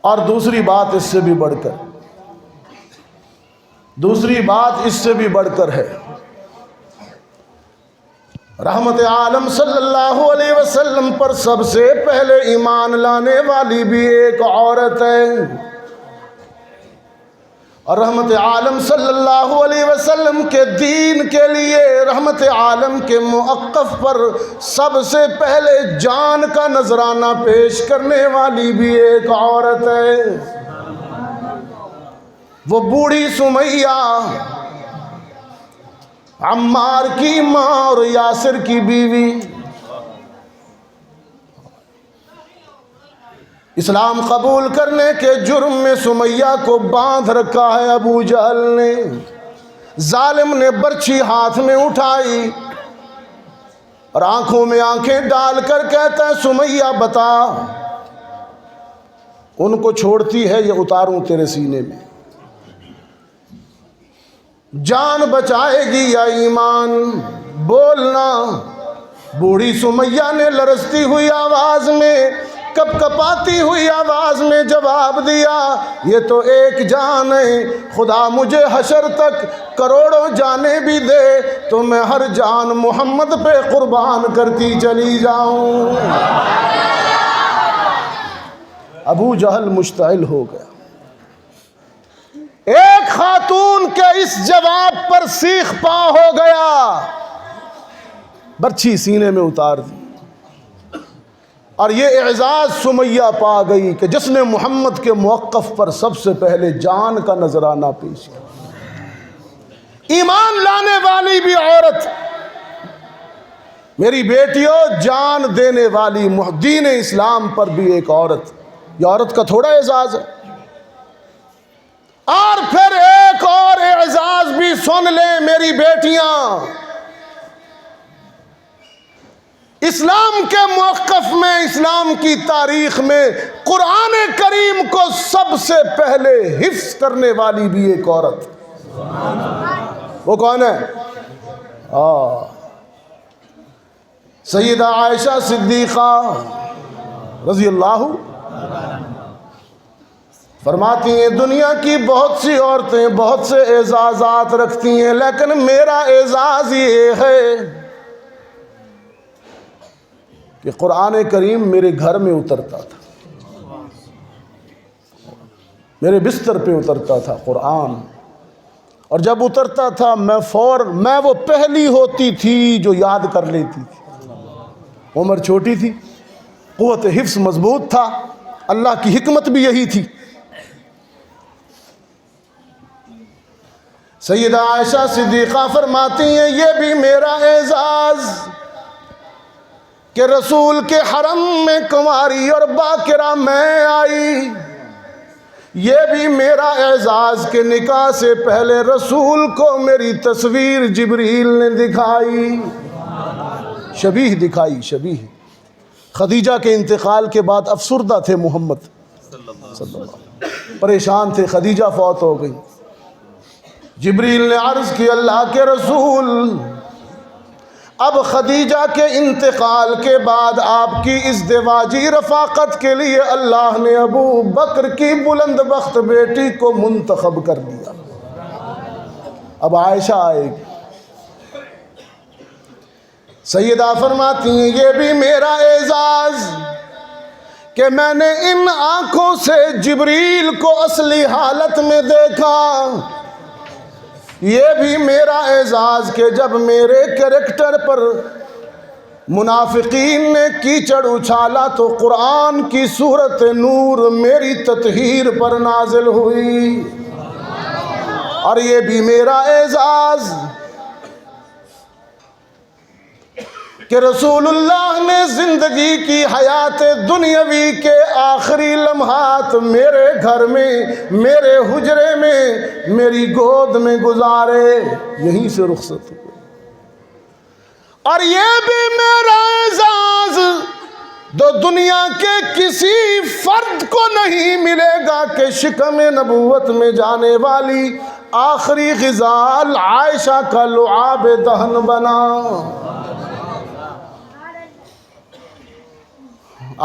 اور دوسری بات اس سے بھی بڑھ کر، دوسری بات اس سے بھی بڑھ کر ہے، رحمت عالم صلی اللہ علیہ وسلم پر سب سے پہلے ایمان لانے والی بھی ایک عورت ہے، اور رحمت عالم صلی اللہ علیہ وسلم کے دین کے لیے، رحمت عالم کے موقف پر سب سے پہلے جان کا نذرانہ پیش کرنے والی بھی ایک عورت ہے، وہ بوڑھی سمیہ، عمار کی ماں اور یاسر کی بیوی۔ اسلام قبول کرنے کے جرم میں سمیہ کو باندھ رکھا ہے ابو جہل نے۔ ظالم نے برچھی ہاتھ میں اٹھائی اور آنکھوں میں آنکھیں ڈال کر کہتا ہے سمیہ بتا، ان کو چھوڑتی ہے یا اتاروں تیرے سینے میں؟ جان بچائے گی یا ایمان؟ بولنا۔ بوڑھی سمیہ نے لرزتی ہوئی آواز میں، کپ کپاتی ہوئی آواز میں جواب دیا، یہ تو ایک جان ہے، خدا مجھے حشر تک کروڑوں جانیں بھی دے تو میں ہر جان محمد پہ قربان کرتی چلی جاؤں۔ ابو جہل مشتعل ہو گیا۔ ایک خاتون کے اس جواب پر سیخ پا ہو گیا، برچھی سینے میں اتار دی، اور یہ اعزاز سمیہ پا گئی کہ جس نے محمد کے موقف پر سب سے پہلے جان کا نذرانہ پیش کیا۔ ایمان لانے والی بھی عورت، میری بیٹیوں، جان دینے والی دین اسلام پر بھی ایک عورت، یہ عورت کا تھوڑا اعزاز ہے۔ اور پھر ایک اور اعزاز بھی سن لیں میری بیٹیاں، اسلام کے موقف میں، اسلام کی تاریخ میں قرآن کریم کو سب سے پہلے حفظ کرنے والی بھی ایک عورت، وہ کون ہے؟ سیدہ عائشہ صدیقہ رضی اللہ فرماتی ہیں دنیا کی بہت سی عورتیں بہت سے اعزازات رکھتی ہیں، لیکن میرا اعزاز یہ ہے کہ قرآن کریم میرے گھر میں اترتا تھا، میرے بستر پہ اترتا تھا قرآن، اور جب اترتا تھا میں وہ پہلی ہوتی تھی جو یاد کر لیتی تھی۔ عمر چھوٹی تھی، قوت حفظ مضبوط تھا، اللہ کی حکمت بھی یہی تھی۔ سیدہ عائشہ صدیقہ فرماتی ہیں یہ بھی میرا اعزاز کہ رسول کے حرم میں کنواری اور باکرہ میں آئی، یہ بھی میرا اعزاز کہ نکاح سے پہلے رسول کو میری تصویر جبریل نے دکھائی، شبیہ دکھائی، شبیہ۔ خدیجہ کے انتقال کے بعد افسردہ تھے محمد صلی اللہ علیہ وسلم، پریشان تھے، خدیجہ فوت ہو گئی۔ جبریل نے عرض کی اللہ کے رسول، اب خدیجہ کے انتقال کے بعد آپ کی ازدواجی رفاقت کے لیے اللہ نے ابو بکر کی بلند بخت بیٹی کو منتخب کر دیا، اب عائشہ آئے گی۔ سیدہ فرماتی ہیں یہ بھی میرا اعزاز کہ میں نے ان آنکھوں سے جبریل کو اصلی حالت میں دیکھا، یہ بھی میرا اعزاز کہ جب میرے کریکٹر پر منافقین نے کیچڑ اچھالا تو قرآن کی سورت نور میری تطہیر پر نازل ہوئی، اور یہ بھی میرا اعزاز کہ رسول اللہ نے زندگی کی حیات دنیاوی کے آخری لمحات میرے گھر میں، میرے حجرے میں، میری گود میں گزارے، یہیں سے رخصت ہوئے۔ اور یہ بھی میرا اعزاز جو دنیا کے کسی فرد کو نہیں ملے گا کہ شکم نبوت میں جانے والی آخری غذا عائشہ کا لعاب دہن بنا۔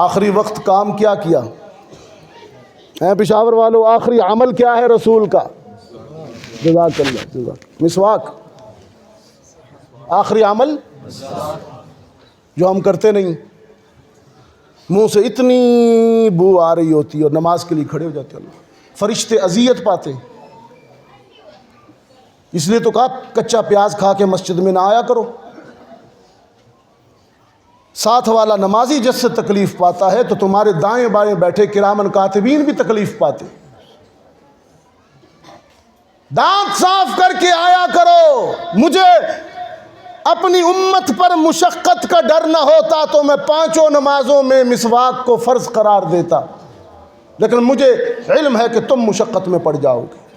آخری وقت کام کیا پشاور والوں؟ آخری عمل کیا ہے رسول کا؟ جزاک اللہ، جزاک، مسواک۔ آخری عمل جو ہم کرتے نہیں، منہ سے اتنی بو آ رہی ہوتی اور نماز کے لیے کھڑے ہو جاتے، اللہ فرشتے اذیت پاتے، اس لیے تو کہا کچا پیاز کھا کے مسجد میں نہ آیا کرو۔ ساتھ والا نمازی جس سے تکلیف پاتا ہے تو تمہارے دائیں بائیں بیٹھے کرامن کاتبین بھی تکلیف پاتے۔ دانت صاف کر کے آیا کرو۔ مجھے اپنی امت پر مشقت کا ڈر نہ ہوتا تو میں 5 نمازوں میں مسواک کو فرض قرار دیتا، لیکن مجھے علم ہے کہ تم مشقت میں پڑ جاؤ گے۔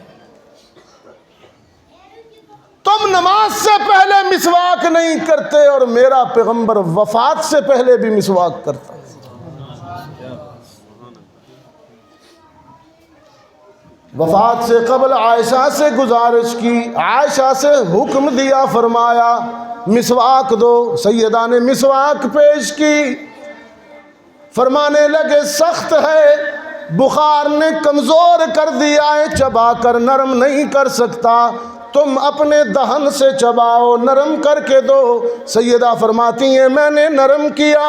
تم نماز سے پہلے مسواک نہیں کرتے اور میرا پیغمبر وفات سے پہلے بھی مسواک کرتا۔ وفات سے قبل عائشہ سے گزارش کی، عائشہ سے حکم دیا، فرمایا مسواک دو، سیدہ نے مسواک پیش کی، فرمانے لگے سخت ہے، بخار نے کمزور کر دیا ہے، چبا کر نرم نہیں کر سکتا، تم اپنے دہن سے چباؤ، نرم کر کے دو۔ سیدہ فرماتی ہیں میں نے نرم کیا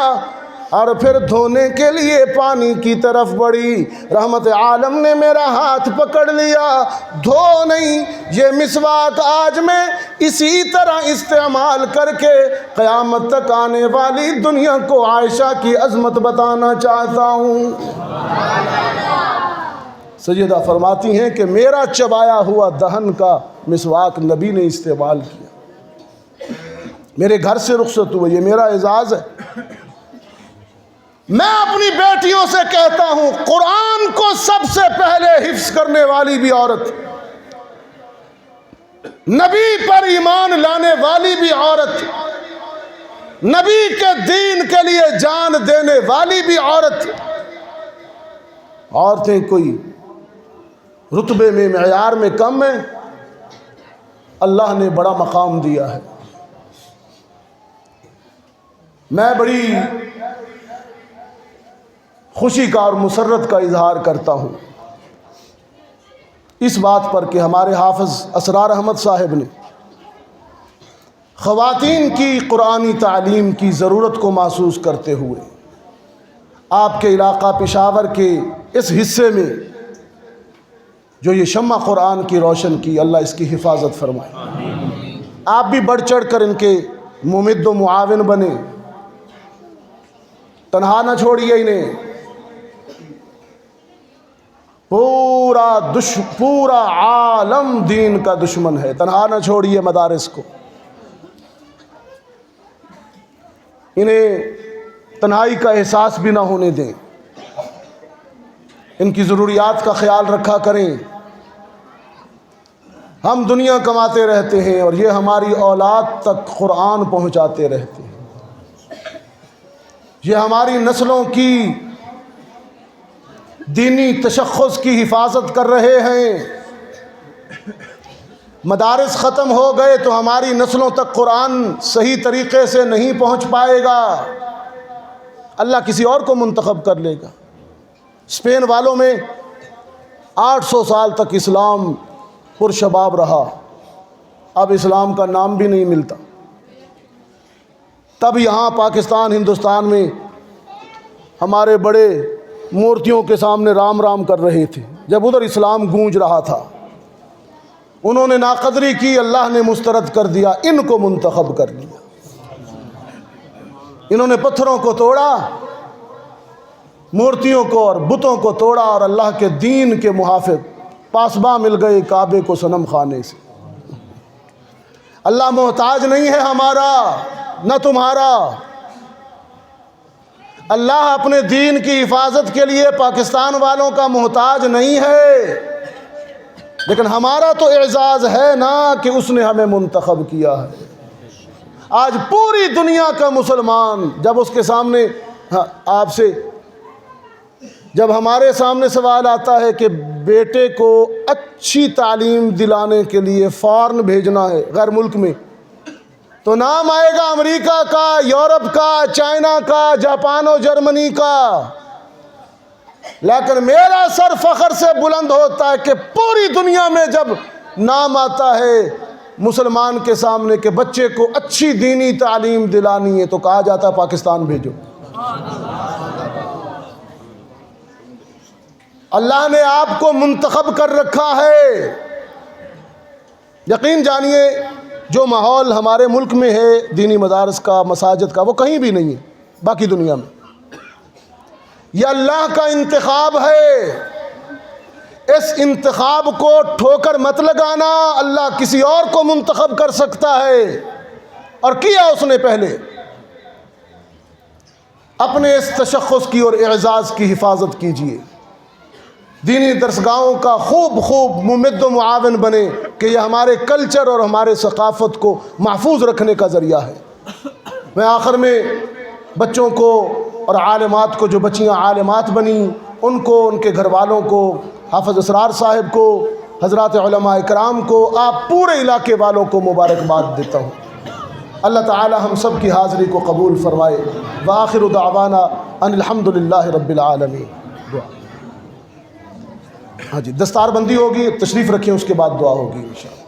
اور پھر دھونے کے لیے پانی کی طرف بڑھی، رحمت عالم نے میرا ہاتھ پکڑ لیا، دھو نہیں، یہ مسواک آج میں اسی طرح استعمال کر کے قیامت تک آنے والی دنیا کو عائشہ کی عظمت بتانا چاہتا ہوں۔ سیدہ فرماتی ہیں کہ میرا چبایا ہوا دہن کا مسواک نبی نے استعمال کیا، میرے گھر سے رخصت ہوئے، یہ میرا اعزاز ہے۔ میں اپنی بیٹیوں سے کہتا ہوں قرآن کو سب سے پہلے حفظ کرنے والی بھی عورت، نبی پر ایمان لانے والی بھی عورت، نبی کے دین کے لیے جان دینے والی بھی عورت، عورتیں کوئی رتبے میں معیار میں کم ہیں، اللہ نے بڑا مقام دیا ہے۔ میں بڑی خوشی کا اور مسرت کا اظہار کرتا ہوں اس بات پر کہ ہمارے حافظ اسرار احمد صاحب نے خواتین کی قرآنی تعلیم کی ضرورت کو محسوس کرتے ہوئے آپ کے علاقہ پشاور کے اس حصے میں جو یہ شمع قرآن کی روشن کی، اللہ اس کی حفاظت فرمائے۔ آپ بھی بڑھ چڑھ کر ان کے ممد و معاون بنے، تنہا نہ چھوڑیے انہیں، پورا عالم دین کا دشمن ہے، تنہا نہ چھوڑیے مدارس کو، انہیں تنہائی کا احساس بھی نہ ہونے دیں، ان کی ضروریات کا خیال رکھا کریں۔ ہم دنیا کماتے رہتے ہیں اور یہ ہماری اولاد تک قرآن پہنچاتے رہتے ہیں، یہ ہماری نسلوں کی دینی تشخص کی حفاظت کر رہے ہیں۔ مدارس ختم ہو گئے تو ہماری نسلوں تک قرآن صحیح طریقے سے نہیں پہنچ پائے گا، اللہ کسی اور کو منتخب کر لے گا۔ اسپین والوں میں 800 سال تک اسلام پرشباب رہا، اب اسلام کا نام بھی نہیں ملتا۔ تب یہاں پاکستان ہندوستان میں ہمارے بڑے مورتیوں کے سامنے رام رام کر رہے تھے، جب ادھر اسلام گونج رہا تھا، انہوں نے ناقدری کی، اللہ نے مسترد کر دیا، ان کو منتخب کر لیا۔ انہوں نے پتھروں کو توڑا، مورتیوں کو اور بتوں کو توڑا، اور اللہ کے دین کے محافظ پاسباں مل گئے کعبے کو صنم خانے سے۔ اللہ محتاج نہیں ہے ہمارا نہ تمہارا، اللہ اپنے دین کی حفاظت کے لیے پاکستان والوں کا محتاج نہیں ہے، لیکن ہمارا تو اعزاز ہے نا کہ اس نے ہمیں منتخب کیا ہے۔ آج پوری دنیا کا مسلمان جب اس کے سامنے جب ہمارے سامنے سوال آتا ہے کہ بیٹے کو اچھی تعلیم دلانے کے لیے فارن بھیجنا ہے غیر ملک میں، تو نام آئے گا امریکہ کا، یورپ کا، چائنا کا، جاپان و جرمنی کا، لیکن میرا سر فخر سے بلند ہوتا ہے کہ پوری دنیا میں جب نام آتا ہے مسلمان کے سامنے کہ بچے کو اچھی دینی تعلیم دلانی ہے تو کہا جاتا ہے پاکستان بھیجو۔ اللہ نے آپ کو منتخب کر رکھا ہے۔ یقین جانیے جو ماحول ہمارے ملک میں ہے دینی مدارس کا، مساجد کا، وہ کہیں بھی نہیں ہے باقی دنیا میں۔ یہ اللہ کا انتخاب ہے، اس انتخاب کو ٹھوکر مت لگانا، اللہ کسی اور کو منتخب کر سکتا ہے، اور کیا اس نے پہلے۔ اپنے اس تشخص کی اور اعزاز کی حفاظت کیجیے۔ دینی درسگاہوں کا خوب ممد و معاون بنے کہ یہ ہمارے کلچر اور ہمارے ثقافت کو محفوظ رکھنے کا ذریعہ ہے۔ میں آخر میں بچوں کو اور عالمات کو، جو بچیاں عالمات بنیں، ان کو، ان کے گھر والوں کو، حافظ اسرار صاحب کو، حضرات علماء اکرام کو، آپ پورے علاقے والوں کو مبارکباد دیتا ہوں۔ اللہ تعالی ہم سب کی حاضری کو قبول فرمائے۔ وآخر دعوانا ان الحمدللہ رب العالمین۔ ہاں جی، دستار بندی ہوگی، تشریف رکھیں، اس کے بعد دعا ہوگی انشاءاللہ۔